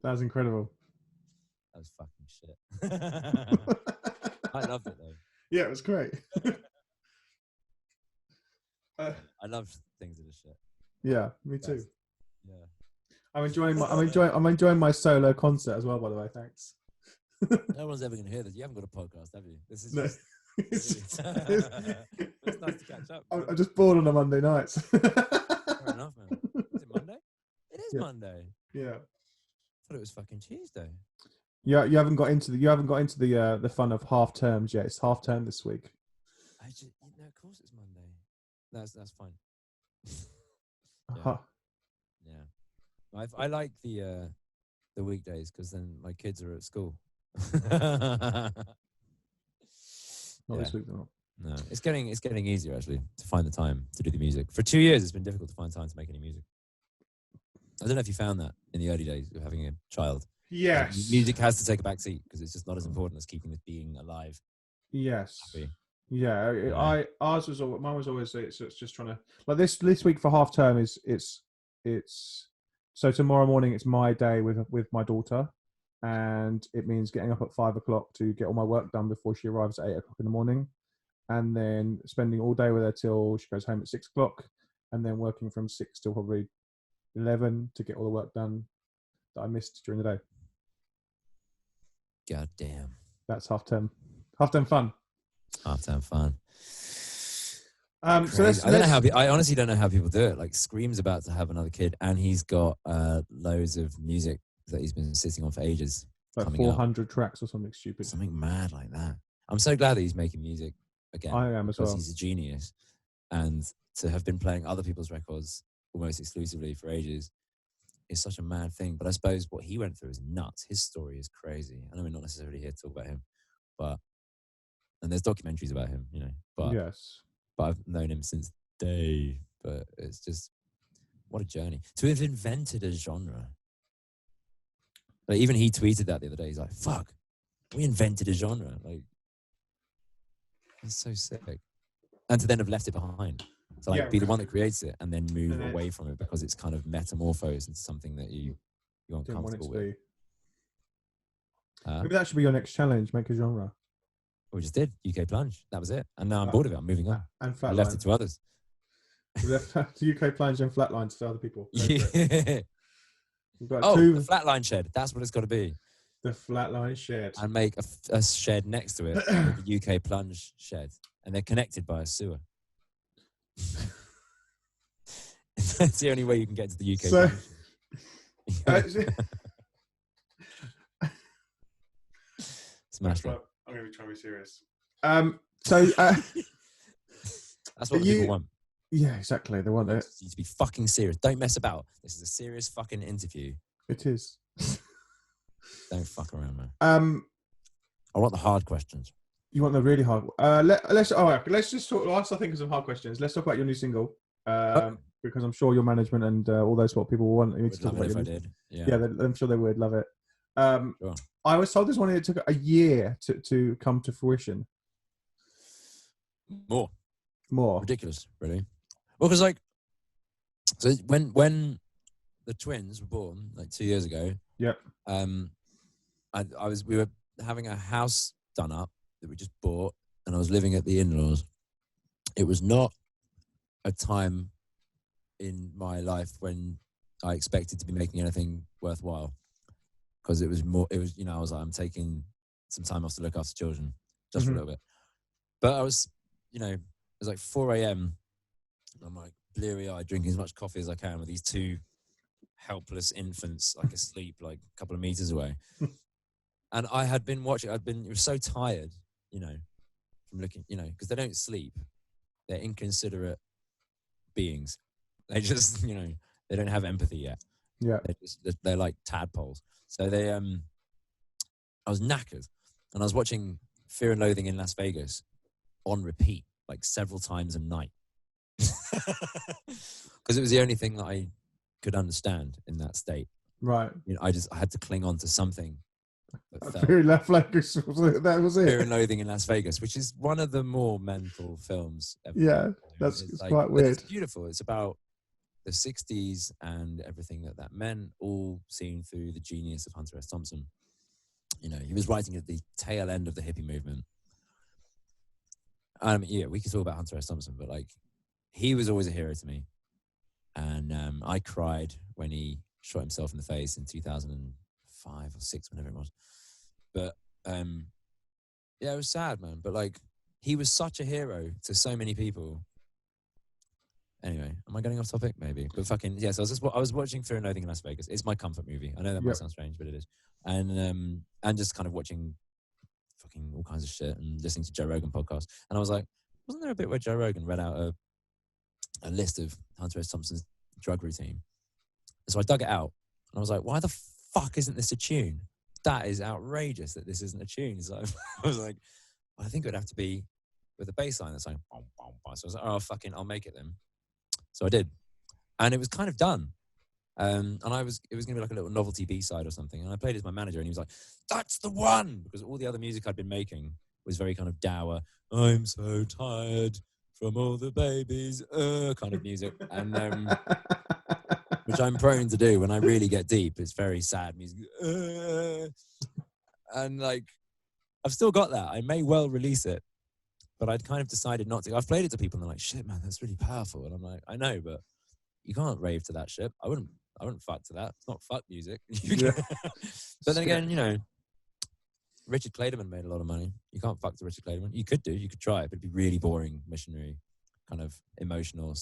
That was incredible. That was fucking shit. I loved it though. Yeah, it was great. I love things that are shit. Yeah, me too. Yeah. I'm enjoying my solo concert as well, by the way. Thanks. No one's ever going to hear this. You haven't got a podcast, have you? This is no. just, it's nice to catch up. I'm just bored on a Monday night. Fair enough, man. Is it Monday? It is Monday. Yeah. I thought it was fucking Tuesday. Yeah, you haven't got into the fun of half terms yet. It's half term this week. Of course it's Monday. That's fine. Uh-huh. Yeah. I like the weekdays because then my kids are at school. Not this week, though. No, it's getting easier actually to find the time to do the music. For 2 years, it's been difficult to find time to make any music. I don't know if you found that in the early days of having a child. Yes. Music has to take a back seat because it's just not as important as keeping it being alive. Yes. Happy. Yeah. Mine was always it's just trying to like this week for half term it's so tomorrow morning it's my day with my daughter. and it means getting up at 5 o'clock to get all my work done before she arrives at 8 o'clock in the morning, and then spending all day with her till she goes home at 6 o'clock, and then working from 6 till probably 11 to get all the work done that I missed during the day. God damn. That's half term. Half term fun. Half time fun. So let's, I don't know how. I honestly don't know how people do it. Like Scream's about to have another kid, and he's got loads of music that he's been sitting on for ages. like 400 tracks or something stupid. Something mad like that. I'm so glad that he's making music again. I am as well. Because he's a genius, and to have been playing other people's records almost exclusively for ages is such a mad thing. But I suppose what he went through is nuts. His story is crazy. I know we're not necessarily here to talk about him, and there's documentaries about him, you know. But yes. But I've known him since day. But it's just, what a journey. To have invented a genre. Like, even he tweeted that the other day. He's like, fuck, we invented a genre. Like, it's so sick. And to then have left it behind. To like be the one that creates it and then move away from it because it's kind of metamorphosed into something that you aren't comfortable with. Maybe that should be your next challenge, make a genre. We just did UK Plunge. That was it. And now I'm bored of it. I'm moving on. And Flatline. I left it to others. We left UK Plunge and Flatlines to other people. Yeah. We've got the Flatline shed. That's what it's got to be. The Flatline shed. And make a shed next to it, the UK Plunge shed. And they're connected by a sewer. That's the only way you can get to the UK Plunge. Smash it. I'm going to try to be serious. That's what the people want. Yeah, exactly. They want it. You need to be fucking serious. Don't mess about. This is a serious fucking interview. It is. Don't fuck around, man. I want the hard questions. You want the really hard? Let's just talk. Whilst I think of some hard questions, let's talk about your new single. Because I'm sure your management and all those what people want you to talk about. If I did. Yeah, I'm sure they would love it. Sure. I was told this one it took a year to come to fruition. More ridiculous, really. Well, because so when the twins were born, like 2 years ago. Yep. We were having a house done up that we just bought, and I was living at the in-laws. It was not a time in my life when I expected to be making anything worthwhile. Because it was, I was like, I'm taking some time off to look after children, just for a little bit. But I was, it was like 4 a.m. I'm like bleary-eyed, drinking as much coffee as I can with these two helpless infants, like asleep, like a couple of meters away. And I had been watching, it was so tired, from looking, because they don't sleep. They're inconsiderate beings. They just, they don't have empathy yet. Yeah. They're like tadpoles. So I was knackered, and I was watching Fear and Loathing in Las Vegas on repeat, like several times a night. Because it was the only thing that I could understand in that state. Right. I had to cling on to something. Fear and Vegas, that was it. Fear and Loathing in Las Vegas, which is one of the more mental films ever. Yeah, it's quite weird. It's beautiful. It's about the 60s and everything that meant, all seen through the genius of Hunter S. Thompson. He was writing at the tail end of the hippie movement. We could talk about Hunter S. Thompson, but he was always a hero to me. And I cried when he shot himself in the face in 2005 or 6, whenever it was. But it was sad, man. But he was such a hero to so many people. Anyway, am I getting off topic? Maybe. But yes, I was watching Fear and Loathing in Las Vegas. It's my comfort movie. I know that might sound strange, but it is. And just kind of watching fucking all kinds of shit and listening to Joe Rogan podcasts. And I was like, wasn't there a bit where Joe Rogan read out a list of Hunter S. Thompson's drug routine? And so I dug it out, and I was like, why the fuck isn't this a tune? That is outrageous that this isn't a tune. So I was like, well, I think it would have to be with a bass line that's like, bom, bom, bom. So I was like, oh, fucking, I'll make it then. So I did. And it was kind of done. And it was going to be like a little novelty B-side or something. And I played it as my manager, and he was like, that's the one! Because all the other music I'd been making was very kind of dour, I'm so tired from all the babies, kind of music. And which I'm prone to do when I really get deep. It's very sad music. And like, I've still got that. I may well release it, but I'd kind of decided not to. I've played it to people and they're like, shit, man, that's really powerful. And I'm like, I know, but you can't rave to that shit. I wouldn't fuck to that. It's not fuck music. Yeah. But then again, you know, Richard Clayderman made a lot of money. You can't fuck to Richard Clayderman. You could try it, but it'd be really boring, missionary, kind of emotional,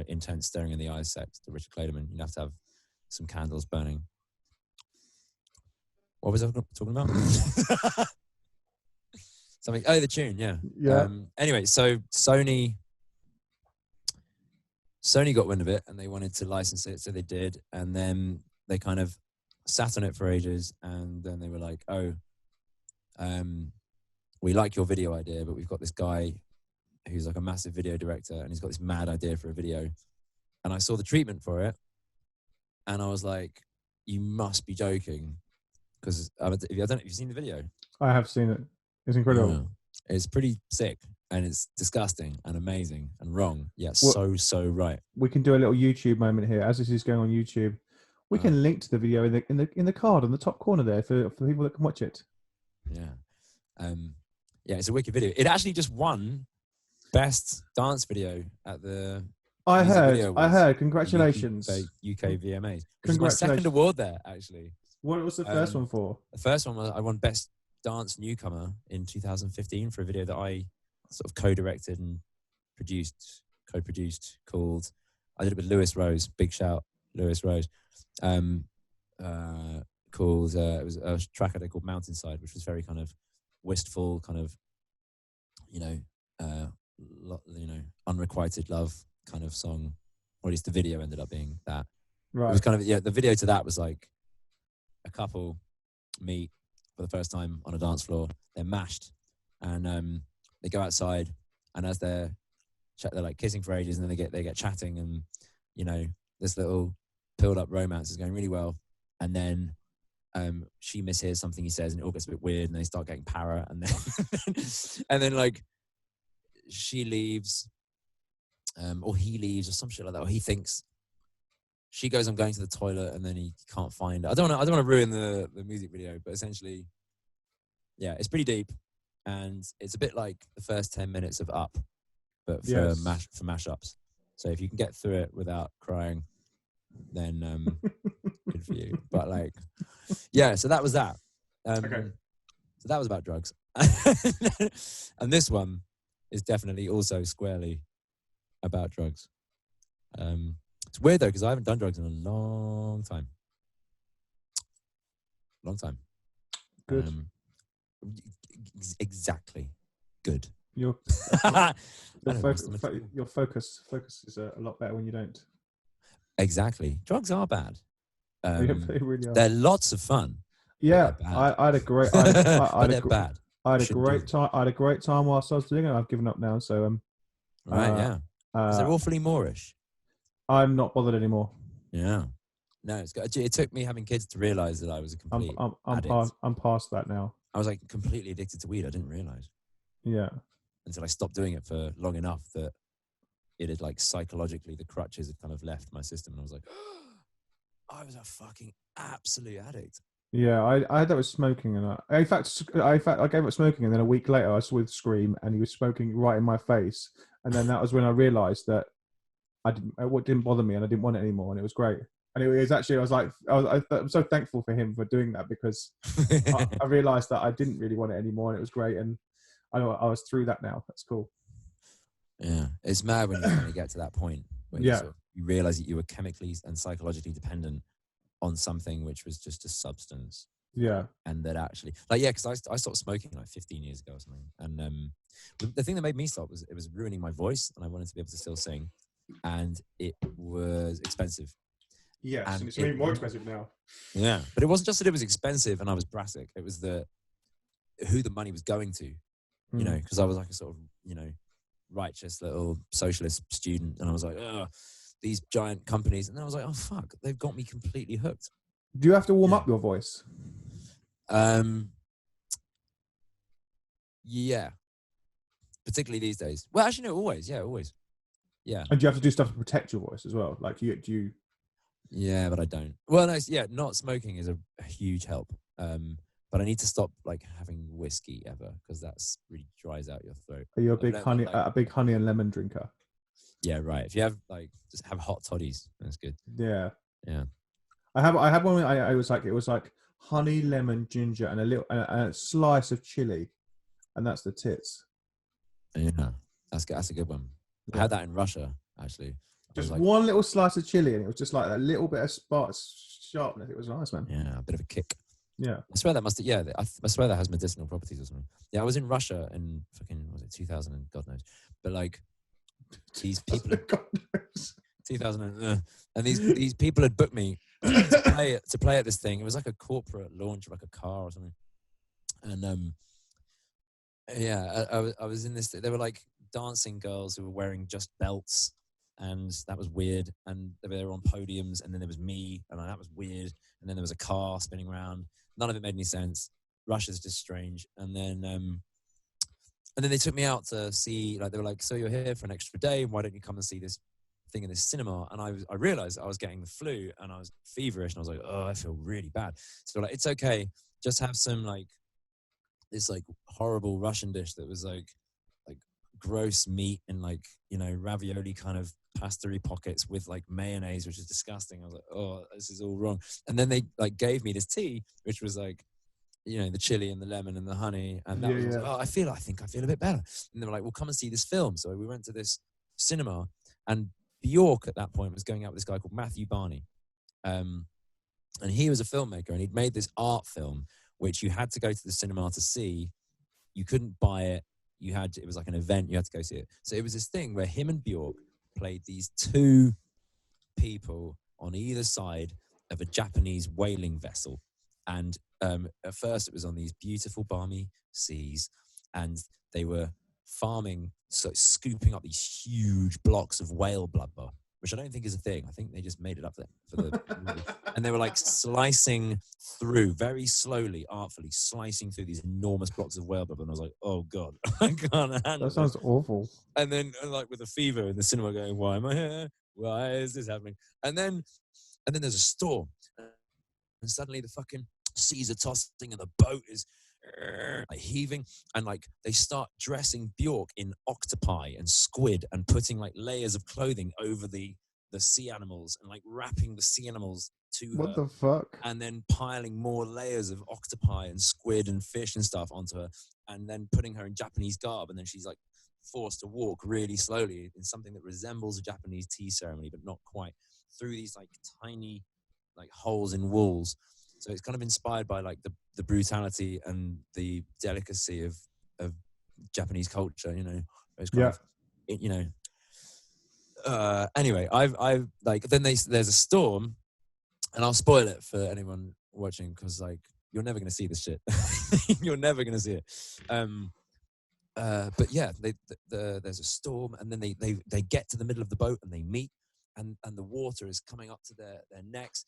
intense staring in the eyes sex to Richard Clayderman. You'd have to have some candles burning. What was I talking about? Something. Oh, the tune, yeah. Yeah. Anyway, so Sony got wind of it and they wanted to license it, so they did. And then they kind of sat on it for ages, and then they were like, "Oh, we like your video idea, but we've got this guy who's like a massive video director, and he's got this mad idea for a video." And I saw the treatment for it, and I was like, "You must be joking," because I don't know if you've seen the video. I have seen it. It's incredible. Yeah. It's pretty sick, and it's disgusting and amazing and wrong. Yeah, Well, so right. We can do a little YouTube moment here as this is going on YouTube. We can link to the video in the card on the top corner there for people that can watch it. Yeah. Yeah, it's a wicked video. It actually just won best dance video at the I heard. Congratulations. UK VMAs. It was my second award there, actually. What was the first one for? The first one was I won best dance newcomer in 2015 for a video that I sort of co-directed and co-produced called, I did it with Lewis Rose, big shout, Lewis Rose, called, it was a track I did called Mountainside, which was very kind of wistful, kind of, unrequited love kind of song, or at least the video ended up being that. Right. It was kind of, the video to that was like a couple meet for the first time on a dance floor. They're mashed, and they go outside, and as they're like kissing for ages, and then they get chatting, and this little build up romance is going really well, and then she mishears something he says, and it all gets a bit weird, and they start getting para, and then and then like she leaves, or he leaves, or some shit like that, or he thinks. She goes, "I'm going to the toilet," and then he can't find her. I don't want to ruin the music video, but essentially, yeah, it's pretty deep, and it's a bit like the first 10 minutes of Up, but for mashups. So if you can get through it without crying, then good for you. But like, yeah, so that was that. Okay. So that was about drugs, and this one is definitely also squarely about drugs. It's weird though, because I haven't done drugs in a long time. Good. Exactly. Good. Your focus is a lot better when you don't. Exactly. Drugs are bad. They really are. They're lots of fun. Yeah, I had a great. They're bad. I had a great time. I had a great time whilst I was doing it. I've given up now, so right, yeah. They're awfully Moorish. I'm not bothered anymore. Yeah. No, it took me having kids to realize that I was a complete addict. I'm past that now. I was like completely addicted to weed. I didn't realize. Yeah. Until I stopped doing it for long enough that it had like psychologically the crutches had kind of left my system, and I was like, I was a fucking absolute addict. Yeah, I had that with smoking, and I gave up smoking, and then a week later I saw with Scream, and he was smoking right in my face, and then that was when I realised that it didn't bother me, and I didn't want it anymore, and it was great. And it was actually, I'm so thankful for him for doing that, because I realised that I didn't really want it anymore, and it was great, and I was through that now. That's cool. Yeah, it's mad when you finally get to that point where you realise that you were chemically and psychologically dependent on something which was just a substance. Yeah. And that actually, because I stopped smoking like 15 years ago or something. And the thing that made me stop was it was ruining my voice, and I wanted to be able to still sing. And it was expensive. Yes, and it's even more expensive now. Yeah, but it wasn't just that it was expensive and I was brassic. It was who the money was going to, because I was like a sort of, righteous little socialist student. And I was like, oh, these giant companies. And then I was like, oh, fuck, they've got me completely hooked. Do you have to warm up your voice? Yeah. Particularly these days. Well, actually, no, always. Yeah, always. Yeah. And do you have to do stuff to protect your voice as well? Like, do you Yeah, but I don't. Well, no, yeah, not smoking is a huge help. But I need to stop like having whiskey ever because that's really dries out your throat. Are you a I've big learned honey, that, like, a big honey and lemon drinker? yeah, right. If you have like just have hot toddies, that's good. Yeah. Yeah. I had one. I was like, it was like honey, lemon, ginger, and a slice of chili, and that's the tits. Yeah, that's good. That's a good one. I Yeah. had that in Russia actually. I was Just like, one little slice of chili, and it was just like a little bit of sharpness. It was nice, man. yeah, a bit of a kick. Yeah. I swear that must. Yeah, I swear that has medicinal properties or something. Yeah, I was in Russia in fucking was it 2000 and God knows, but like these people. God knows. 2000 and these people had booked me to play at this thing. It was like a corporate launch of like a car or something. And yeah, I was in this. There were like dancing girls who were wearing just belts, and that was weird. And they were on podiums, and then there was me, and that was weird. And then there was a car spinning around. None of it made any sense. Russia's just strange. And then they took me out to see. Like they were like, "So you're here for an extra day? Why don't you come and see this thing in this cinema?" And I realized I was getting the flu and I was feverish, and I was like, "Oh, I feel really bad." So like, it's okay. Just have some like this like horrible Russian dish that was like gross meat and like, you know, ravioli kind of pasta-y pockets with like mayonnaise, which is disgusting. I was like, oh, this is all wrong. And then they like gave me this tea, which was like, you know, the chili and the lemon and the honey. And that was like, oh, I think I feel a bit better. And they were like, well, come and see this film. So we went to this cinema, and Bjork at that point was going out with this guy called Matthew Barney. And he was a filmmaker, and he'd made this art film, which you had to go to the cinema to see. You couldn't buy it. It was like an event. You had to go see it. So it was this thing where him and Bjork played these two people on either side of a Japanese whaling vessel. And at first it was on these beautiful, balmy seas, and they were farming, so scooping up these huge blocks of whale blubber, which I don't think is a thing. I think they just made it up there for the movie. And they were like slicing through, very slowly, artfully, slicing through these enormous blocks of whale blubber. And I was like, oh God, I can't handle That sounds awful. And then like with a fever in the cinema going, why am I here? Why is this happening? And then there's a storm. And suddenly the fucking seas are tossing and the boat is like heaving, and like they start dressing Bjork in octopi and squid and putting like layers of clothing over the sea animals and like wrapping the sea animals to her. What the fuck? And then piling more layers of octopi and squid and fish and stuff onto her, and then putting her in Japanese garb, and then she's like forced to walk really slowly in something that resembles a Japanese tea ceremony but not quite, through these like tiny like holes in walls. So it's kind of inspired by like the brutality and the delicacy of Japanese culture, you know. It's kind of, you know. Anyway, I've like, then there's a storm, and I'll spoil it for anyone watching because like you're never going to see this shit. You're never going to see it. But yeah, there's a storm, and then they get to the middle of the boat and they meet, and the water is coming up to their necks.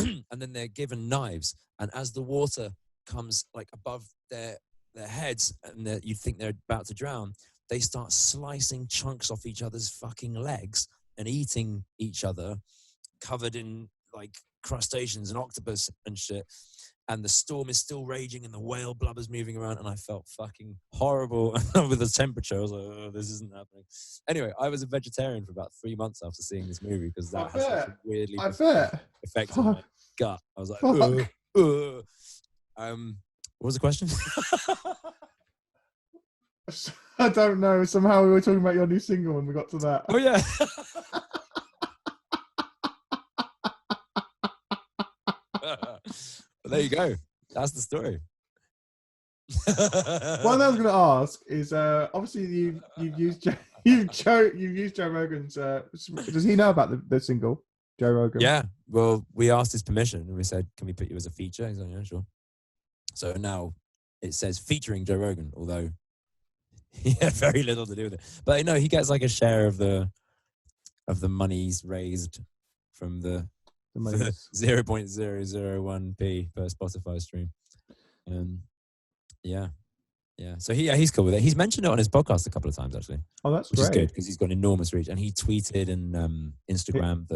And then they're given knives, and as the water comes like above their heads and you'd think they're about to drown, they start slicing chunks off each other's fucking legs and eating each other, covered in like crustaceans and octopus and shit. And the storm is still raging and the whale blubber's moving around, and I felt fucking horrible with the temperature. I was like, oh, this isn't happening. Anyway, I was a vegetarian for about 3 months after seeing this movie because that has such a weirdly effect on my gut. I was like, what was the question? I don't know. Somehow we were talking about your new single when we got to that. Oh, yeah. Well, there you go. That's the story. One thing I was going to ask is, obviously you've used Joe Rogan's. Does he know about the single, Joe Rogan? Yeah. Well, we asked his permission and we said, "Can we put you as a feature?" He's like, "Yeah, sure." So now it says featuring Joe Rogan, although he had very little to do with it. But no, he gets like a share of the monies raised from the 0.001p per Spotify stream. Yeah. So he's cool with it. He's mentioned it on his podcast a couple of times actually. Oh, that's which great. is good because he's got enormous reach, and he tweeted and Instagrammed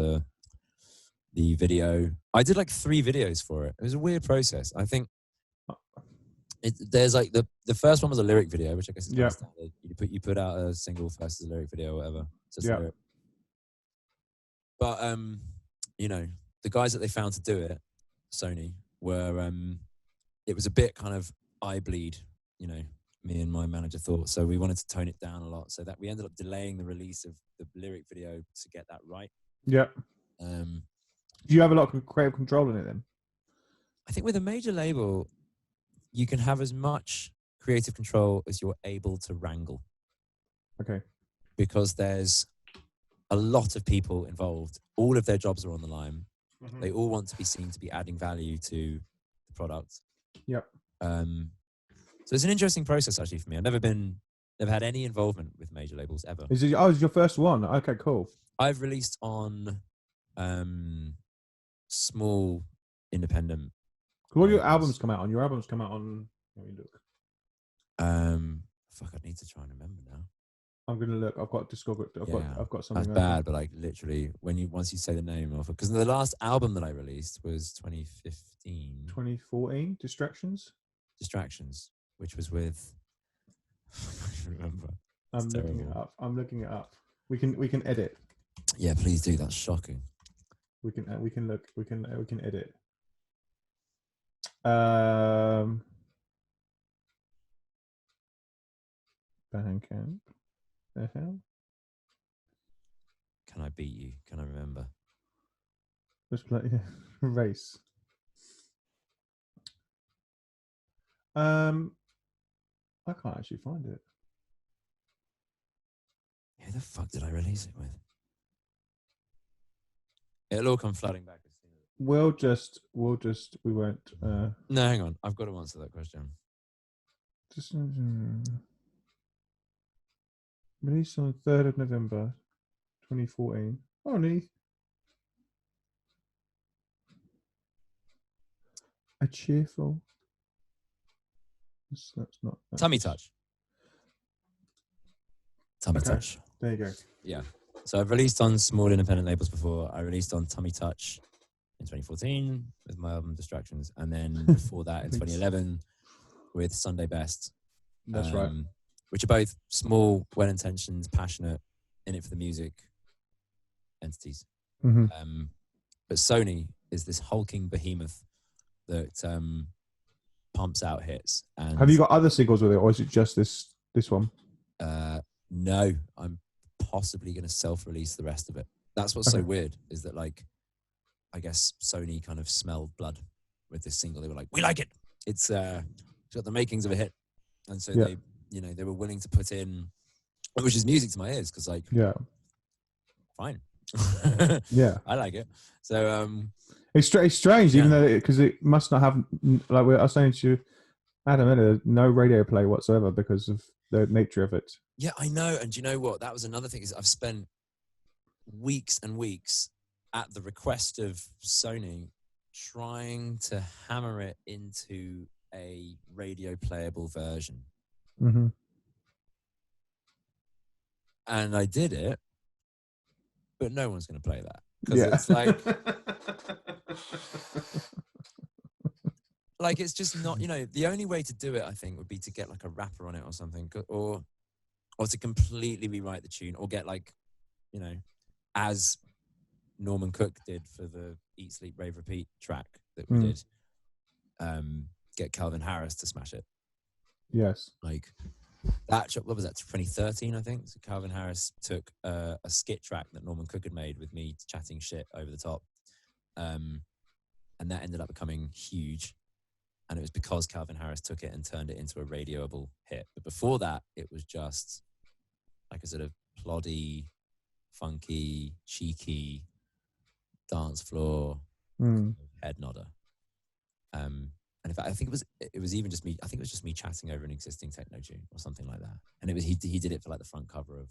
the video. I did like 3 videos for it. It was a weird process. I think there's like the first one was a lyric video, which I guess is kind of standard. You put out a single first as a lyric video or whatever. So it's a lyric. But you know, the guys that they found to do it, Sony, were it was a bit kind of eye bleed, you know, me and my manager thought. So we wanted to tone it down a lot, so that we ended up delaying the release of the lyric video to get that right. Yeah. Do you have a lot of creative control in it then? I think with a major label, you can have as much creative control as you're able to wrangle. Okay. Because there's a lot of people involved. All of their jobs are on the line. Mm-hmm. They all want to be seen to be adding value to the product. Yep. So it's an interesting process actually for me. I've never had any involvement with major labels ever. Is it? Oh, it's your first one. Okay, cool. I've released on small independent. What do your albums come out on? Your albums come out on. Let me look. Fuck, I need to try and remember now. I'm gonna look. I've got discography. I've got something. That's bad, but like literally, once you say the name of it, because the last album that I released was 2015. 2014. Distractions, which was with. I don't remember. I'm looking it up. We can edit. Yeah, please do. That's shocking. We can look. We can edit. Bandcamp. The hell? Can I beat you? Can I remember? Let's play race. I can't actually find it. Who the fuck did I release it with? It'll all come flooding back. We won't. No, hang on. I've got to answer that question. Just released on the 3rd of November, 2014. Only a cheerful. That's not. Tummy Touch. Tummy Touch. There you go. Yeah. So I've released on small independent labels before. I released on Tummy Touch in 2014 with my album Distractions, and then before that in 2011 with Sunday Best. That's right. Which are both small, well-intentioned, passionate, in it for the music entities. Mm-hmm. But Sony is this hulking behemoth that pumps out hits. And have you got other singles with it, or is it just this one? No, I'm possibly going to self-release the rest of it. That's what's so weird, is that like, I guess Sony kind of smelled blood with this single. They were like, we like it. It's got the makings of a hit. And so they were willing to put in, which is music to my ears, because like, fine. I like it. So it's strange, even though because it must not have, like I was saying to you, Adam, no radio play whatsoever because of the nature of it. Yeah, I know. And you know what? That was another thing, is I've spent weeks and weeks at the request of Sony trying to hammer it into a radio playable version. Mm-hmm. And I did it, but no one's going to play that. Because it's like... like, it's just not, the only way to do it, I think, would be to get like a rapper on it or something, or to completely rewrite the tune, or get like, as Norman Cook did for the Eat, Sleep, Rave, Repeat track that we did, get Calvin Harris to smash it. Yes. Like, that, what was that, 2013, I think? So Calvin Harris took a skit track that Norman Cook had made with me chatting shit over the top. And that ended up becoming huge. And it was because Calvin Harris took it and turned it into a radioable hit. But before that, it was just like a sort of ploddy, funky, cheeky dance floor head nodder. And in fact, I think it was even just me. I think it was just me chatting over an existing techno tune or something like that. And it was he did it for like the front cover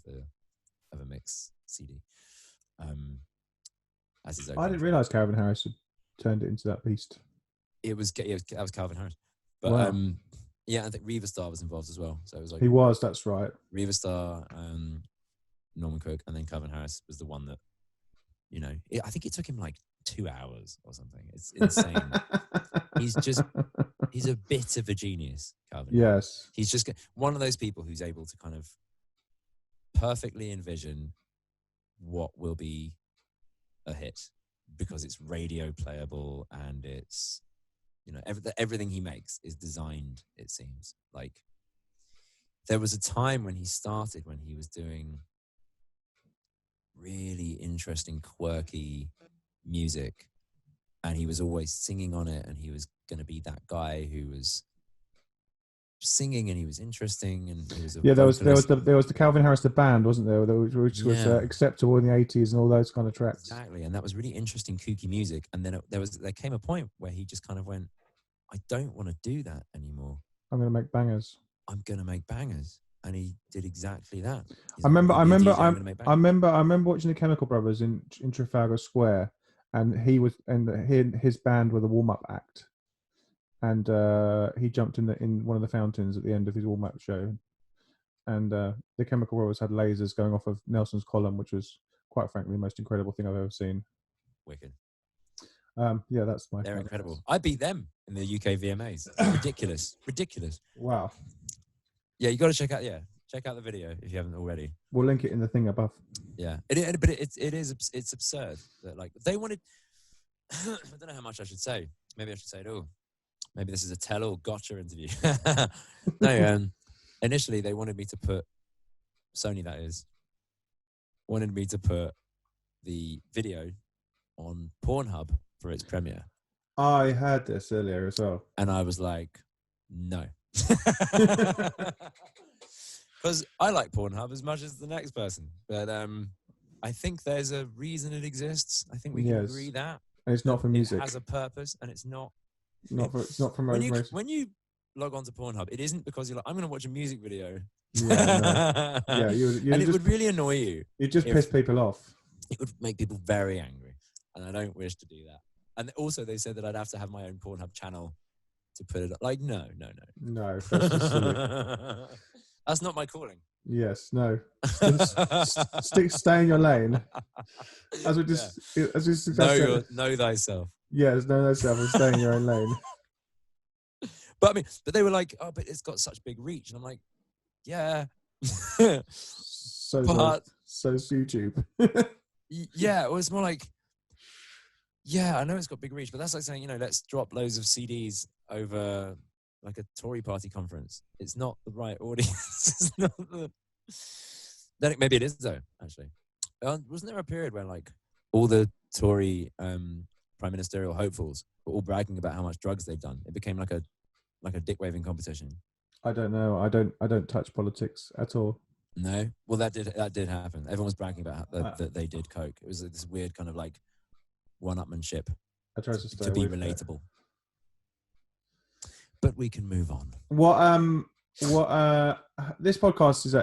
of a mix CD. As his own. I didn't realize Calvin Harris had turned it into that beast. That was Calvin Harris. But wow. I think Reva Star was involved as well. So it was like that's right. Reva Star, Norman Cook, and then Calvin Harris was the one that, I think it took him like 2 hours or something. It's insane. He's a bit of a genius, Calvin. Yes. He's just one of those people who's able to kind of perfectly envision what will be a hit because it's radio playable and it's, you know, everything he makes is designed, it seems. Like, there was a time when he started when he was doing really interesting, quirky music, and he was always singing on it, and he was going to be that guy who was singing, and he was interesting, and he was a there was vocalist. there was the Calvin Harris the band, wasn't there, which was acceptable in the 80s and all those kind of tracks. Exactly, and that was really interesting, kooky music. And then there came a point where he just kind of went, I don't want to do that anymore. I'm going to make bangers. I'm going to make bangers. And he did exactly that. I remember watching the Chemical Brothers in Trafalgar Square, and his band were the warm-up act, and he jumped in one of the fountains at the end of his warm-up show, and the Chemical Brothers had lasers going off of Nelson's column, which was quite frankly the most incredible thing I've ever seen. Wicked. Yeah, that's my. They're incredible. I beat them in the UK VMAs. Ridiculous. Wow. Yeah, you got to check out the video if you haven't already. We'll link it in the thing above. Yeah, it's absurd that, like, they wanted. I don't know how much I should say. Maybe I should say it all. Maybe this is a tell-all gotcha interview. No, initially they wanted me to put Sony, that is, wanted me to put the video on Pornhub for its premiere. I heard this earlier as well, and I was like, no. Because I like Pornhub as much as the next person, but I think there's a reason it exists. I think we can agree that, and it's not for music. It has a purpose, and it's not for when you log on to Pornhub, it isn't because you're like, I'm going to watch a music video. Yeah, no. Yeah, and it would really annoy you. You just piss people off. It would make people very angry, and I don't wish to do that. And also, they said that I'd have to have my own Pornhub channel to put it up. Like, no. That's just silly. That's not my calling. Yes, no. Stay in your lane. As we know thyself. Yes, know thyself and stay in your own lane. But they were like, oh, but it's got such big reach, and I'm like, yeah. So YouTube. Yeah, well, it's more like, yeah, I know it's got big reach, but that's like saying, let's drop loads of CDs over like a Tory party conference. It's not the right audience. It's not the. Then maybe it is though. Actually, wasn't there a period when like all the Tory prime ministerial hopefuls were all bragging about how much drugs they'd done? It became like a dick waving competition. I don't know. I don't touch politics at all. No, well that did happen. Everyone was bragging about that they did coke. It was this weird kind of like one-upmanship. I try to stay to be relatable. But we can move on. This podcast is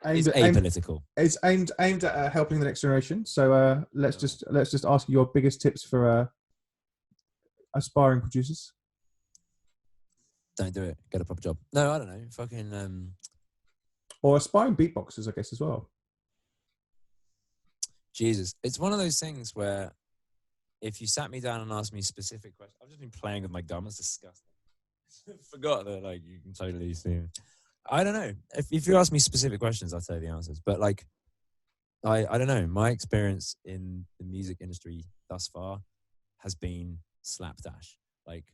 apolitical. It's aimed at helping the next generation. So let's just ask your biggest tips for aspiring producers. Don't do it. Get a proper job. No, I don't know. Fucking or aspiring beatboxers, I guess, as well. Jesus, it's one of those things where if you sat me down and asked me specific questions, I've just been playing with my gum. It's disgusting. Forgot that, like, you can totally see. I don't know. If you ask me specific questions, I'll tell you the answers. But like, I don't know. My experience in the music industry thus far has been slapdash. Like,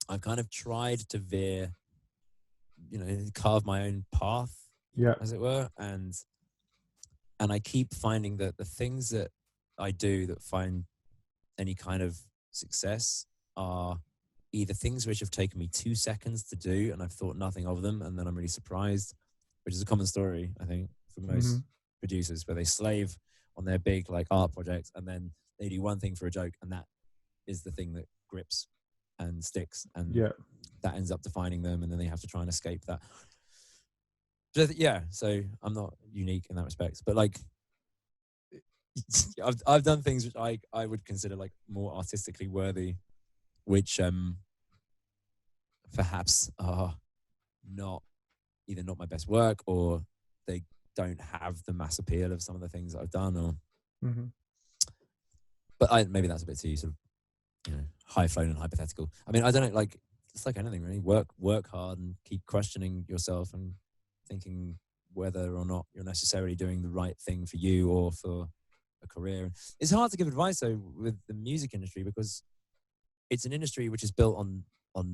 I've kind of tried to veer, carve my own path, as it were, and I keep finding that the things that I do that find any kind of success are either things which have taken me 2 seconds to do and I've thought nothing of them, and then I'm really surprised, which is a common story, I think, for most producers, where they slave on their big like art project and then they do one thing for a joke and that is the thing that grips and sticks, and that ends up defining them, and then they have to try and escape that. But yeah, so I'm not unique in that respect, but like I've done things which I would consider like more artistically worthy, which perhaps are either not my best work, or they don't have the mass appeal of some of the things that I've done, or But maybe that's a bit too sort of, high flown and hypothetical. I mean, I don't know, like, it's like anything really. Work hard and keep questioning yourself and thinking whether or not you're necessarily doing the right thing for you or for a career. It's hard to give advice though with the music industry because it's an industry which is built on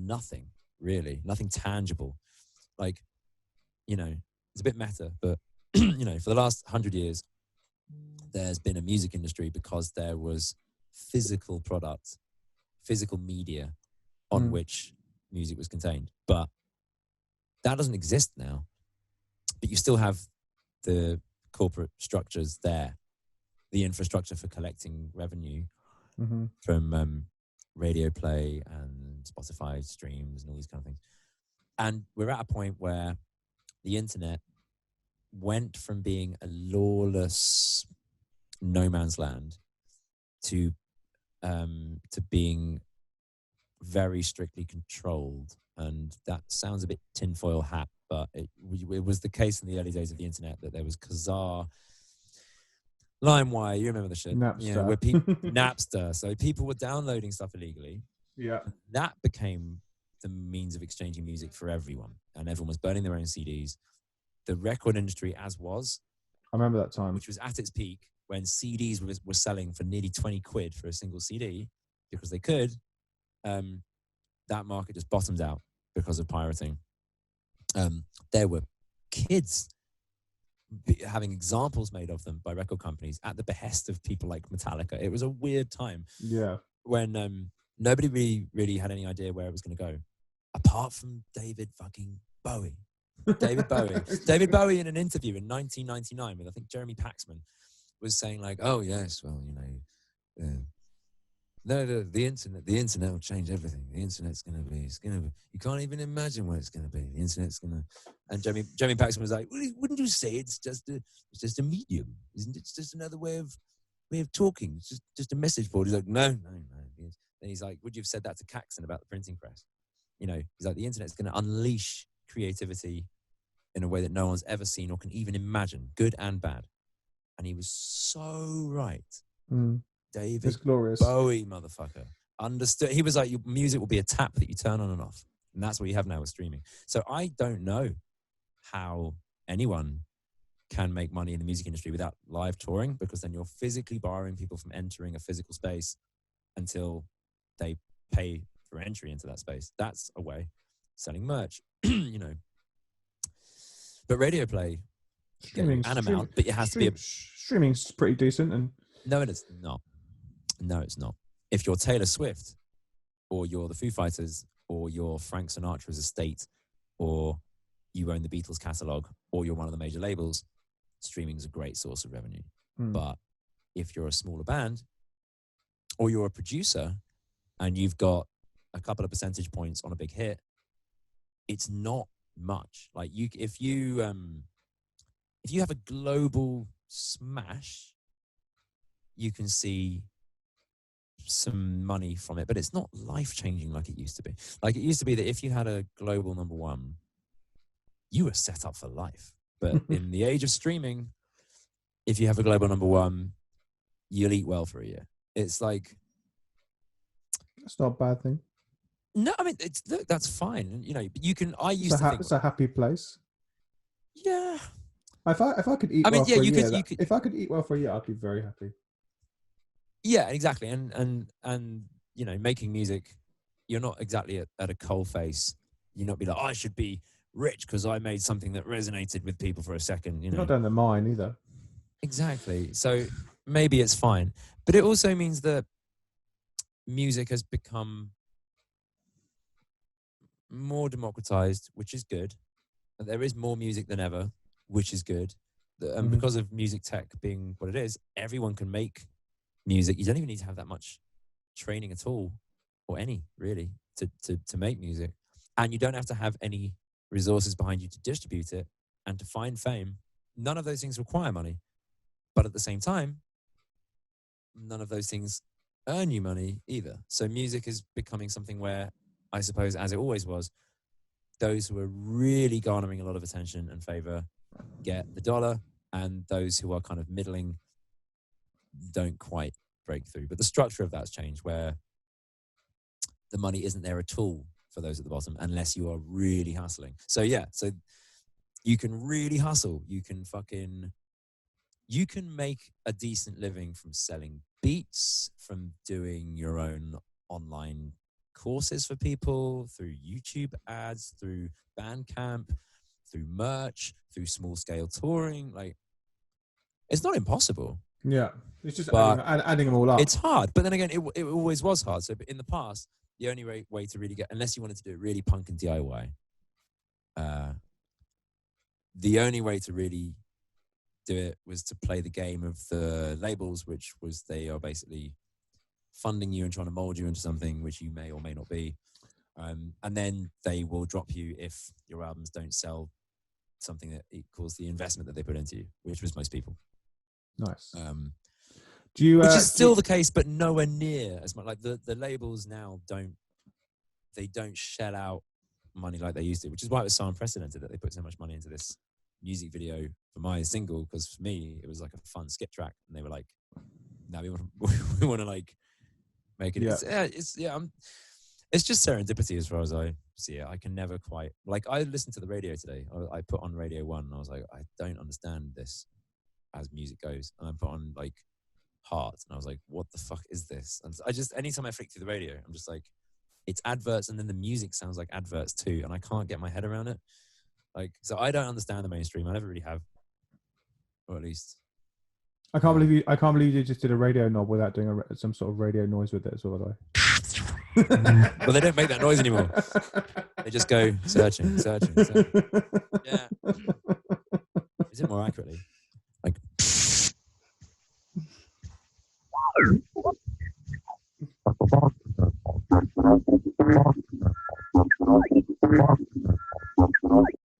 nothing really, nothing tangible. Like, it's a bit meta, but for the last 100 years, there's been a music industry because there was physical product, physical media on which music was contained. But that doesn't exist now. But you still have the corporate structures there, the infrastructure for collecting revenue from radio play and Spotify streams and all these kind of things. And we're at a point where the internet went from being a lawless no man's land to being very strictly controlled. And that sounds a bit tinfoil hat, but it was the case in the early days of the internet that there was Kazaa, LimeWire, you remember the shit? Napster. Where Napster. So people were downloading stuff illegally. Yeah. That became the means of exchanging music for everyone. And everyone was burning their own CDs. The record industry I remember that time. Which was at its peak when CDs were selling for nearly 20 quid for a single CD because they could. That market just bottomed out because of pirating. There were kids having examples made of them by record companies at the behest of people like Metallica. It was a weird time. Yeah. When nobody really had any idea where it was going to go, apart from David fucking Bowie. David Bowie in an interview in 1999 with, I think, Jeremy Paxman was saying like, oh yes, well, the internet will change everything. The internet's going to be, you can't even imagine what it's going to be. The internet's going to, and Jeremy Paxman was like, well, wouldn't you say it's just a medium? Isn't it? It's just another way of talking. It's just a message board. He's like, no. Then he's like, would you have said that to Caxton about the printing press? He's like, the internet's going to unleash creativity in a way that no one's ever seen or can even imagine, good and bad. And he was so right. David Bowie, motherfucker, understood. He was like, your music will be a tap that you turn on and off. And that's what you have now with streaming. So I don't know how anyone can make money in the music industry without live touring, because then you're physically barring people from entering a physical space until they pay for entry into that space. That's a way. Selling merch, But radio play, streaming, an amount, but it has to be streaming's pretty decent. And no, it's not. No, it's not. If you're Taylor Swift, or you're the Foo Fighters, or you're Frank Sinatra's estate, or you own the Beatles catalogue, or you're one of the major labels, streaming is a great source of revenue. But if you're a smaller band, or you're a producer, and you've got a couple of percentage points on a big hit, it's not much. Like if you have a global smash, you can see some money from it, but it's not life-changing like it used to be. Like it used to be that if you had a global number one, you were set up for life. But in the age of streaming, if you have a global number one, you'll eat well for a year. It's like, it's not a bad thing. No, I mean, that's fine. You can. It's a happy place. Yeah. If I could eat well for a year, if I could eat well for a year, I'd be very happy. Yeah, exactly. And making music, you're not exactly at a coalface. You're not be like, I should be rich because I made something that resonated with people for a second. You're not down the mine either. Exactly. So maybe it's fine, but it also means that music has become more democratized, which is good. There is more music than ever, which is good. And because of music tech being what it is, everyone can make music. You don't even need to have that much training at all, or any really, to make music. And you don't have to have any resources behind you to distribute it and to find fame. None of those things require money. But at the same time, none of those things earn you money either. So music is becoming something where, I suppose, as it always was, those who are really garnering a lot of attention and favor get the dollar, and those who are kind of middling don't quite breakthrough. But the structure of that's changed, where the money isn't there at all for those at the bottom unless you are really hustling. So yeah, so you can really hustle. You can make a decent living from selling beats, from doing your own online courses for people, through YouTube ads, through Bandcamp, through merch, through small scale touring. Like, it's not impossible. Yeah, it's just But adding them all up. it's hard. But then again, it always was hard. So in the past, the only way to really get, unless you wanted to do it really punk and DIY, the only way to really do it was to play the game of the labels, which was they are basically funding you and trying to mold you into something which you may or may not be. And then they will drop you if your albums don't sell something that equals the investment that they put into you, which was most people. Nice. Do you, which is still the case, but nowhere near as much. Like the labels now don't shell out money like they used to, which is why it was so unprecedented that they put so much money into this music video for my single. Because for me, it was like a fun skip track, and they were like, "Now we want to like make it." Yeah. It's just serendipity as far as I see it. I can never quite, like, I listened to the radio today. I put on Radio 1 and I was like, I don't understand this as music goes. And I put on like Heart and I was like, what the fuck is this? And I just, anytime I flick through the radio, I'm just like, it's adverts and then the music sounds like adverts too. And I can't get my head around it. Like, so I don't understand the mainstream. I never really have. Or at least. I can't believe you just did a radio knob without doing some sort of radio noise with it as well, though. Well, they don't make that noise anymore. They just go searching. Yeah. Is it more accurately? Like.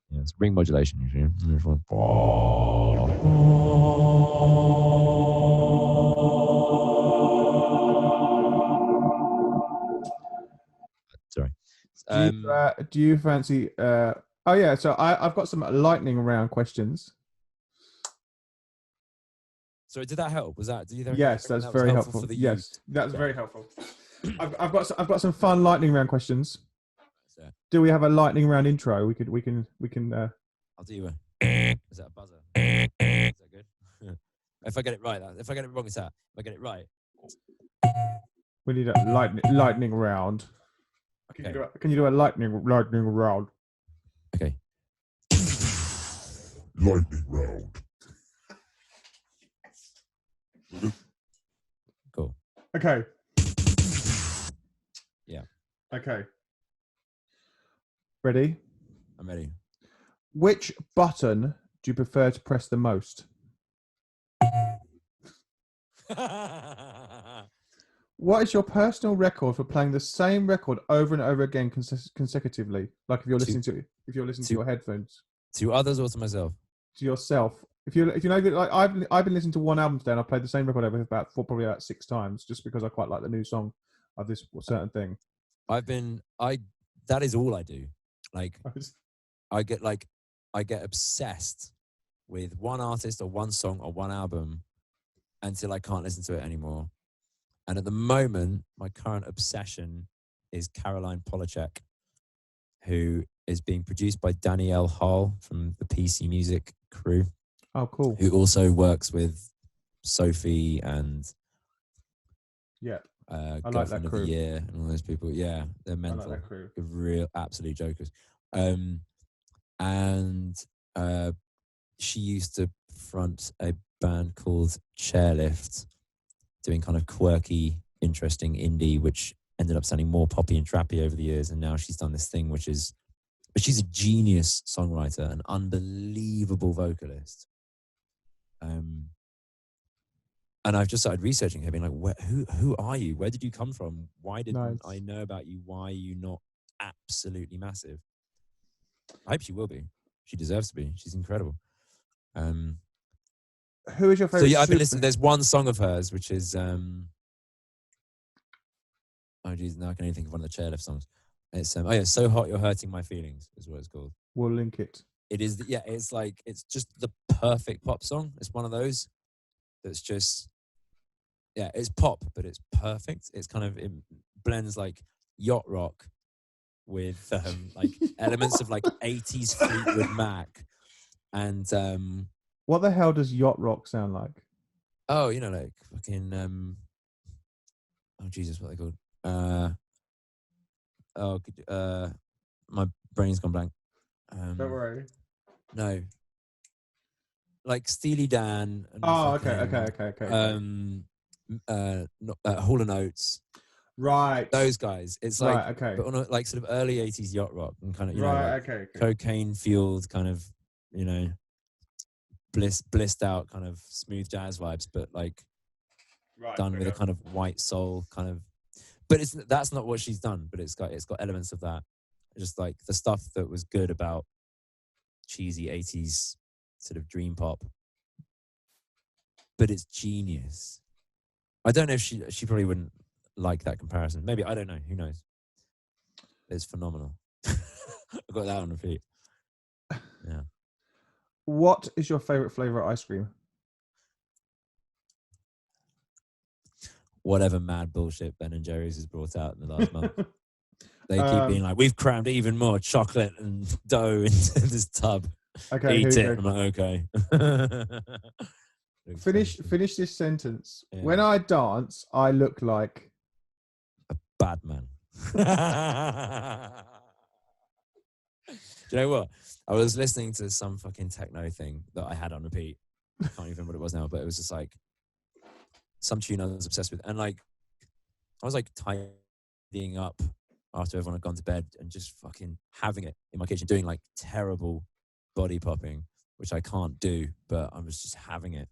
Yeah, it's ring modulation usually. Sorry. Do you fancy? Oh yeah. So I've got some lightning round questions. Sorry, did that help? Was that? Did you think yes, that's that very helpful. helpful. For the yes, youth? that's very helpful. I've got some fun lightning round questions. Do we have a lightning round intro? We can. I'll do a. Is that a buzzer? Is that good? If I get it right, if I get it wrong, it's that. If I get it right, we need a lightning round. Okay. Can you do a lightning round? Okay. Lightning round. Cool. Okay. Yeah. Okay. Ready? I'm ready. Which button do you prefer to press the most? What is your personal record for playing the same record over and over again consecutively? Like if you're listening to your headphones. To others or to myself? To yourself. If you know, like I've been listening to one album today and I've played the same record over probably about 6 times just because I quite like the new song of this certain thing. That is all I do. Like I get obsessed with one artist or one song or one album until I can't listen to it anymore. And at the moment, my current obsession is Caroline Polachek, who is being produced by Danielle Hall from the PC Music crew. Oh, cool. Who also works with Sophie and I like Girlfriend that of crew. the Year and all those people. Yeah, they're mental. I like that crew. Real absolute jokers. She used to front a band called Chairlift, doing kind of quirky, interesting indie, which ended up sounding more poppy and trappy over the years. And now she's done this thing, but she's a genius songwriter, an unbelievable vocalist. And I've just started researching her, being like, who are you? Where did you come from? Why didn't I know about you? Why are you not absolutely massive? I hope she will be. She deserves to be. She's incredible. Who is your favorite? So yeah, I've been listening. There's one song of hers, which is oh geez, now I can only think of one of the Chairlift songs. It's So Hot You're Hurting My Feelings is what it's called. We'll link it. It is. It's just the perfect pop song. It's one of those that's just yeah, it's pop, but it's perfect. It's kind of, it blends like yacht rock with like elements of like 80s Fleetwood Mac and What the hell does yacht rock sound like? oh, you know, like fucking oh Jesus, what are they called? My brain's gone blank. Don't worry. No, like Steely Dan and Oh, fucking, Hall and Oates. Right. Those guys. It's like, Right. Okay. but on a, like sort of early 80s yacht rock and kind of, you know, Right. like Okay. cocaine fueled kind of, you know, blissed out kind of smooth jazz vibes, but like Right. done with a kind of white soul kind of, but that's not what she's done, but it's got elements of that. Just like the stuff that was good about cheesy 80s sort of dream pop, but it's genius. I don't know if she probably wouldn't like that comparison. Maybe, I don't know. Who knows? It's phenomenal. I got that on repeat. Yeah. What is your favorite flavor of ice cream? Whatever mad bullshit Ben and Jerry's has brought out in the last month. They keep being like, we've crammed even more chocolate and dough into this tub. Okay, Eat here it. we go. I'm like, okay. Finish this sentence. Yeah. When I dance, I look like A bad man. Do you know what? I was listening to some fucking techno thing that I had on repeat. I can't even remember what it was now, but it was just like some tune I was obsessed with. And like, I was like tidying up after everyone had gone to bed and just fucking having it in my kitchen, doing like terrible body popping, which I can't do, but I was just having it.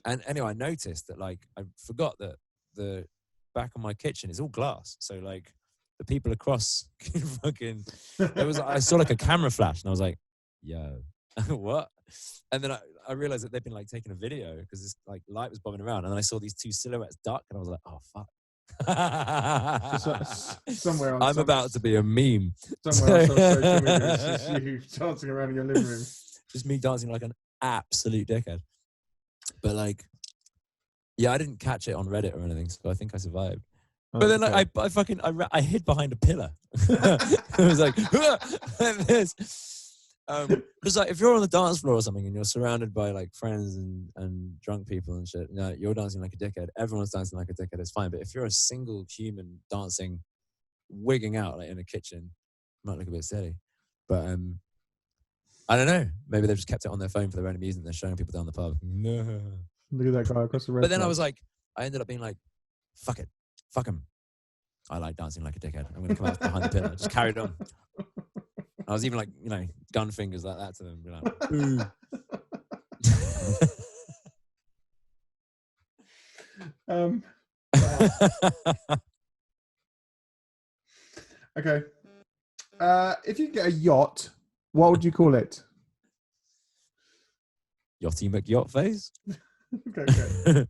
And anyway, I noticed that like, I forgot that the back of my kitchen is all glass. So like the people across can fucking, I saw like a camera flash and I was like, yo, what? And then I realized that they'd been like taking a video because this like light was bobbing around, and then I saw these two silhouettes duck, and I was like, oh fuck. somewhere on I'm about to be a meme. Somewhere on social media, it's just you dancing around in your living room. Just me dancing like an absolute dickhead. But like, yeah, I didn't catch it on Reddit or anything, so I think I survived. But then like, I hid behind a pillar. I was like, like this. Because like if you're on the dance floor or something and you're surrounded by like friends and drunk people and shit, you know, you're dancing like a dickhead. Everyone's dancing like a dickhead. It's fine. But if you're a single human dancing, wigging out like in a kitchen, it might look a bit silly. But I don't know. Maybe they've just kept it on their phone for their own amusement. They're showing people down the pub. No. Look at that guy across the road. But then I was like, I ended up being like, fuck it, fuck him. I like dancing like a dickhead. I'm going to come out behind the pillar. Just carried on. I was even like, you know, gun fingers like that to them. Be like, ooh. Okay. If you get a yacht, what would you call it? Yachty McYacht face? Okay.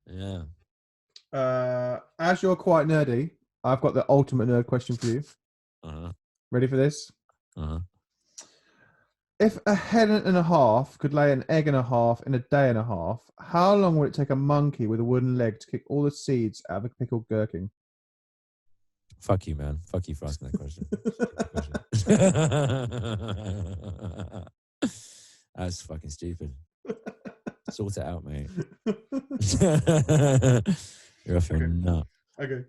Yeah. As you're quite nerdy, I've got the ultimate nerd question for you. Uh-huh. Ready for this? Uh-huh. If a hen and a half could lay an egg and a half in a day and a half, how long would it take a monkey with a wooden leg to kick all the seeds out of a pickled gherkin? Fuck you, man. Fuck you for asking that question. That's fucking stupid. Sort it out, mate. You're off your nut. Okay.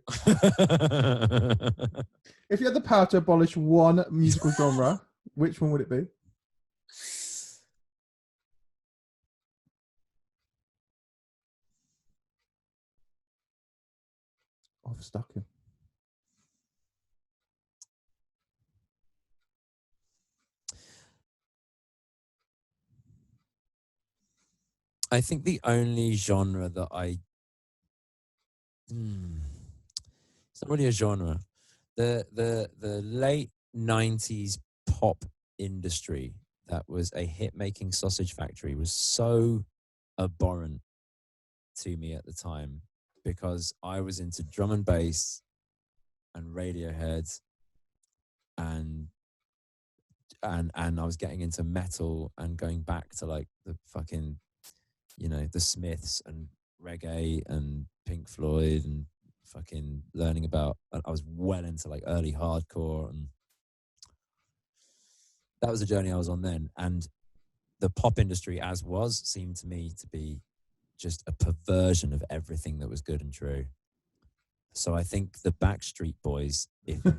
If you had the power to abolish one musical genre, which one would it be? I've stuck him. I think the only genre that it's not really a genre. The late 90s pop industry that was a hit-making sausage factory was so abhorrent to me at the time because I was into drum and bass and Radiohead and I was getting into metal and going back to like the fucking, you know, the Smiths and reggae and Pink Floyd and fucking learning about, I was well into like early hardcore, and that was the journey I was on then. And the pop industry as was seemed to me to be just a perversion of everything that was good and true. So I think the Backstreet Boys, if you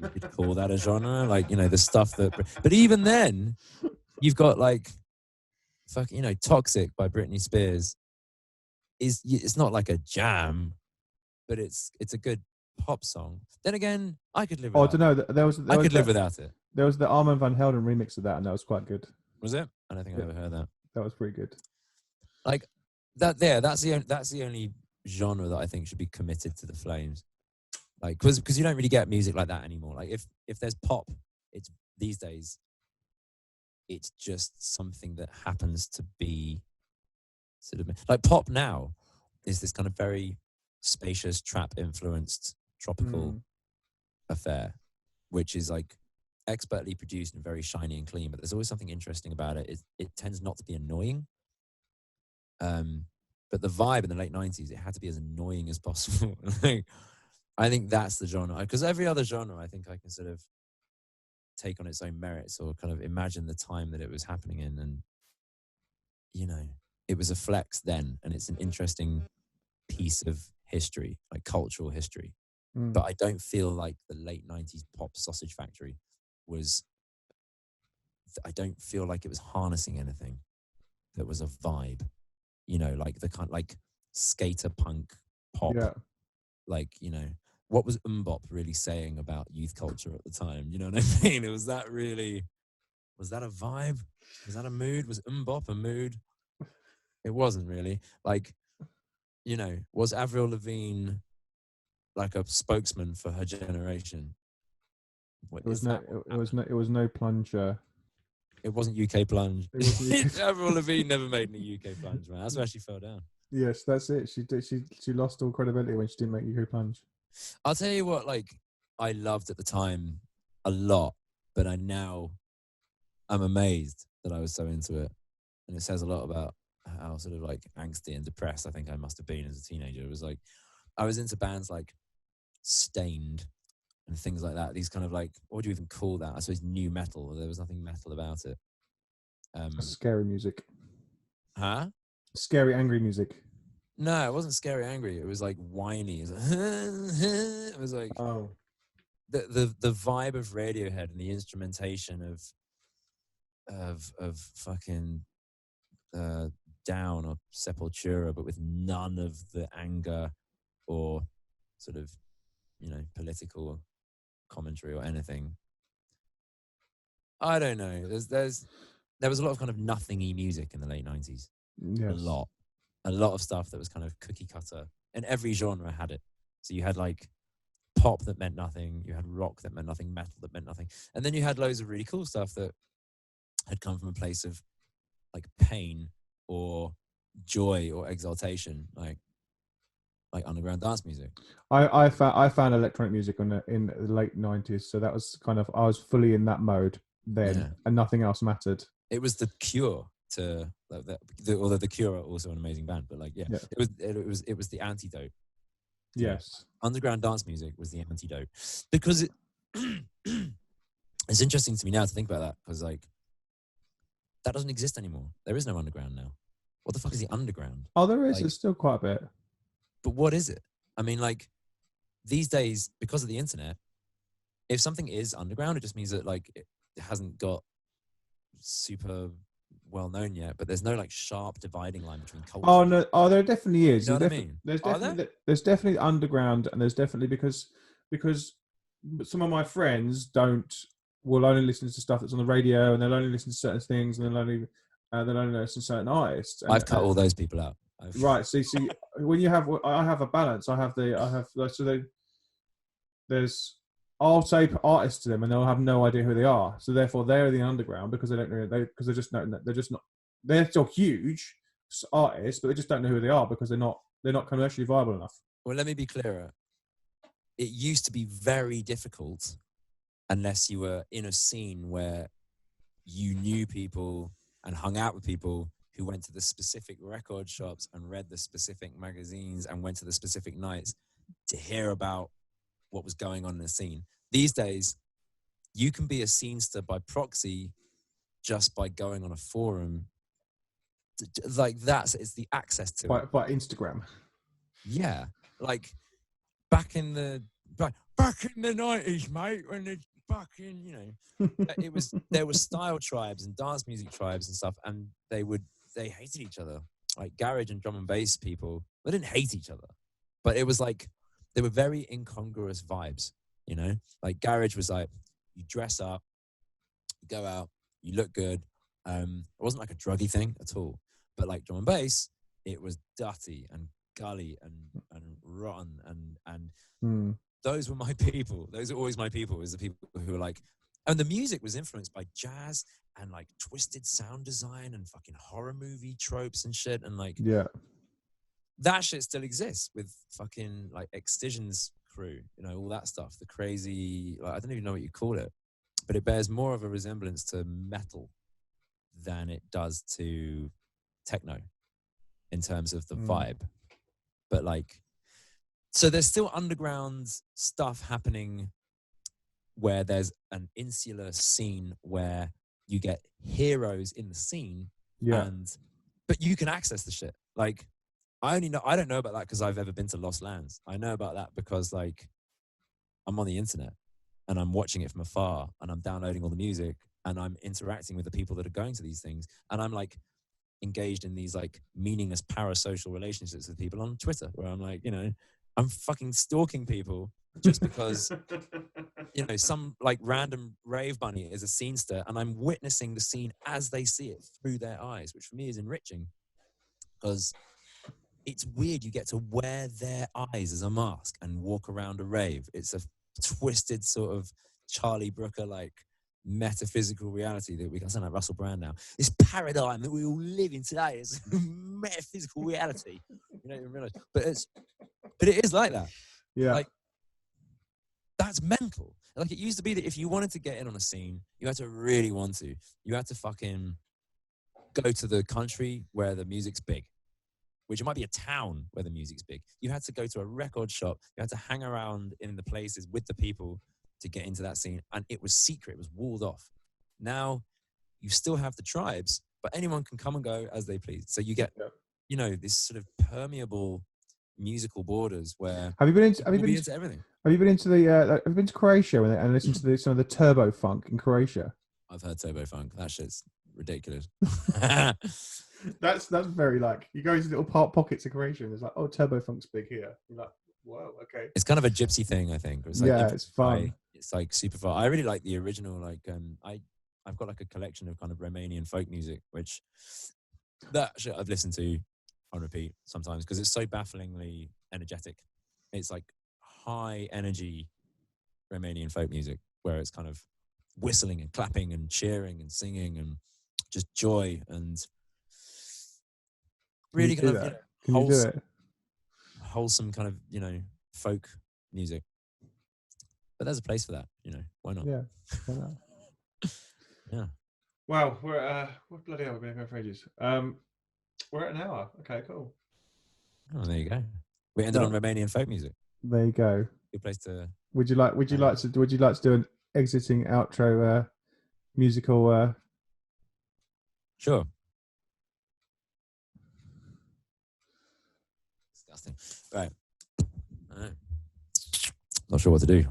could call that a genre, like, you know, the stuff that, but even then you've got like, fuck, you know, Toxic by Britney Spears it's not like a jam, but it's a good pop song. Then again, I could live Oh, I without don't know. I could live without it. There was the Armand Van Helden remix of that, and that was quite good. Was it? I don't think I ever heard that. That was pretty good. Like that there, that's the only genre that I think should be committed to the flames. Like, because you don't really get music like that anymore. Like if there's pop, it's these days, it's just something that happens to be sort of like pop now is this kind of very spacious, trap influenced, tropical affair, which is like expertly produced and very shiny and clean, but there's always something interesting about it. It tends not to be annoying. But the vibe in the late 90s, it had to be as annoying as possible. Like, I think that's the genre, because every other genre I think I can sort of take on its own merits or kind of imagine the time that it was happening in. And, you know, it was a flex then, and it's an interesting piece of history, like cultural history. But I don't feel like the late 90s pop sausage factory was, I don't feel like it was harnessing anything that was a vibe, you know, like the kind, like skater punk pop. Yeah. Like, you know, what was Mbop really saying about youth culture at the time? You know what I mean? Was that a vibe? Was that a mood? Was Mbop a mood? It wasn't really. Like, you know, was Avril Lavigne like a spokesman for her generation? What, It was no plunger. It wasn't UK plunge. Avril Lavigne never made any UK plunge, man. That's where she fell down. Yes, that's it. She lost all credibility when she didn't make UK plunge. I'll tell you what, like, I loved at the time a lot, but I'm amazed that I was so into it. And it says a lot about how sort of like angsty and depressed I think I must have been as a teenager. It was like, I was into bands like Stained and things like that. These kind of like, what do you even call that? I suppose new metal. There was nothing metal about it. Scary music. Huh? Scary, angry music. No, it wasn't scary angry. It was like whiny. It was like, oh, the vibe of Radiohead and the instrumentation of fucking Down or Sepultura, but with none of the anger or sort of, you know, political commentary or anything. I don't know. There was a lot of kind of nothingy music in the late 90s. yes. A lot of stuff that was kind of cookie cutter, and every genre had it. So you had like pop that meant nothing, you had rock that meant nothing, metal that meant nothing, and then you had loads of really cool stuff that had come from a place of like pain or joy or exaltation, like underground dance music. I found electronic music in the late 90s, so that was kind of, I was fully in that mode then, and nothing else mattered. It was the cure to, although the Cure are also an amazing band, but like, it was the antidote. Yes. Underground dance music was the antidote, because it's interesting to me now to think about that, because like that doesn't exist anymore. There is no underground now. What the fuck is the underground? Oh, there is. Like, There's still quite a bit. But what is it? I mean, like these days, because of the internet, if something is underground, it just means that like it hasn't got super well known yet, but there's no like sharp dividing line between culture. Oh no! Oh, there definitely is. You know what I mean? There's definitely underground, and there's definitely because some of my friends will only listen to stuff that's on the radio, and they'll only listen to certain things, and they'll only listen to certain artists. And, I've cut all those people out. Right. See, when you have, I have a balance. I'll say artists to them, and they'll have no idea who they are. So therefore, they're the underground because they don't know. Because they're just not. They're still huge artists, but they just don't know who they are because they're not commercially viable enough. Well, let me be clearer. It used to be very difficult unless you were in a scene where you knew people and hung out with people who went to the specific record shops and read the specific magazines and went to the specific nights to hear about what was going on in the scene. These days, you can be a scenester by proxy just by going on a forum. Like it's the access to it. By Instagram. Yeah, like back in the 90s, mate, when it's fucking, you know, there were style tribes and dance music tribes and stuff, and they hated each other. Like garage and drum and bass people, they didn't hate each other, but it was like they were very incongruous vibes, you know? Like garage was like, you dress up, you go out, you look good. It wasn't like a druggy thing at all, but like drum and bass, it was dirty and gully and rotten and those were my people. Those are always my people, is the people who were like, and the music was influenced by jazz and like twisted sound design and fucking horror movie tropes and shit. And like, yeah, that shit still exists with fucking like Excision's crew, you know, all that stuff. The crazy, like, I don't even know what you call it, but it bears more of a resemblance to metal than it does to techno in terms of the vibe. But like, so there's still underground stuff happening where there's an insular scene where you get heroes in the scene, but you can access the shit. Like, I don't know about that because I've ever been to Lost Lands. I know about that because like I'm on the internet and I'm watching it from afar and I'm downloading all the music and I'm interacting with the people that are going to these things, and I'm like engaged in these like meaningless parasocial relationships with people on Twitter where I'm like, you know, I'm fucking stalking people just because, you know, some like random rave bunny is a scenester and I'm witnessing the scene as they see it through their eyes, which for me is enriching because it's weird. You get to wear their eyes as a mask and walk around a rave. It's a twisted sort of Charlie Brooker, like metaphysical reality that we can sound like Russell Brand now. This paradigm that we all live in today is metaphysical reality. You don't even realize, but it is like that. Yeah. Like, that's mental. Like, it used to be that if you wanted to get in on a scene, you had to really want to. You had to fucking go to the country where the music's big, which it might be a town where the music's big. You had to go to a record shop. You had to hang around in the places with the people to get into that scene. And it was secret. It was walled off. Now, you still have the tribes, but anyone can come and go as they please. So you get, you know, this sort of permeable musical borders where have you been into everything? Have you been into have you been to Croatia and listened to some of the turbo funk in Croatia? I've heard turbo funk. That shit's ridiculous. That's very like, you go into little pockets of Croatia and it's like, oh, turbo funk's big here. You're like, whoa, okay. It's kind of a gypsy thing, I think. It's like, yeah, it's fun. It's like super fun. I really like the original. Like, I've got like a collection of kind of Romanian folk music, which that shit I've listened to on repeat sometimes because it's so bafflingly energetic. It's like high energy Romanian folk music where it's kind of whistling and clapping and cheering and singing and just joy and really kind of, you know, wholesome kind of, you know, folk music. But there's a place for that, you know. Why not? Yeah. Why not? Yeah. Wow, we're at what bloody hell, we've been going for ages. We're at an hour. Okay, cool. Oh, there you go. We ended on Romanian folk music. There you go. Good place to. Would you like to do an exiting outro musical? Sure. Disgusting. Right. All right. Not sure what to do.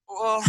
Whoa.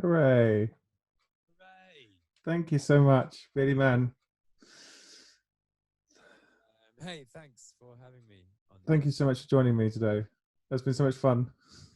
Hooray. Hooray. Thank you so much, Beardyman. Hey, thanks for having me on. Thank you so much for joining me today. That's been so much fun.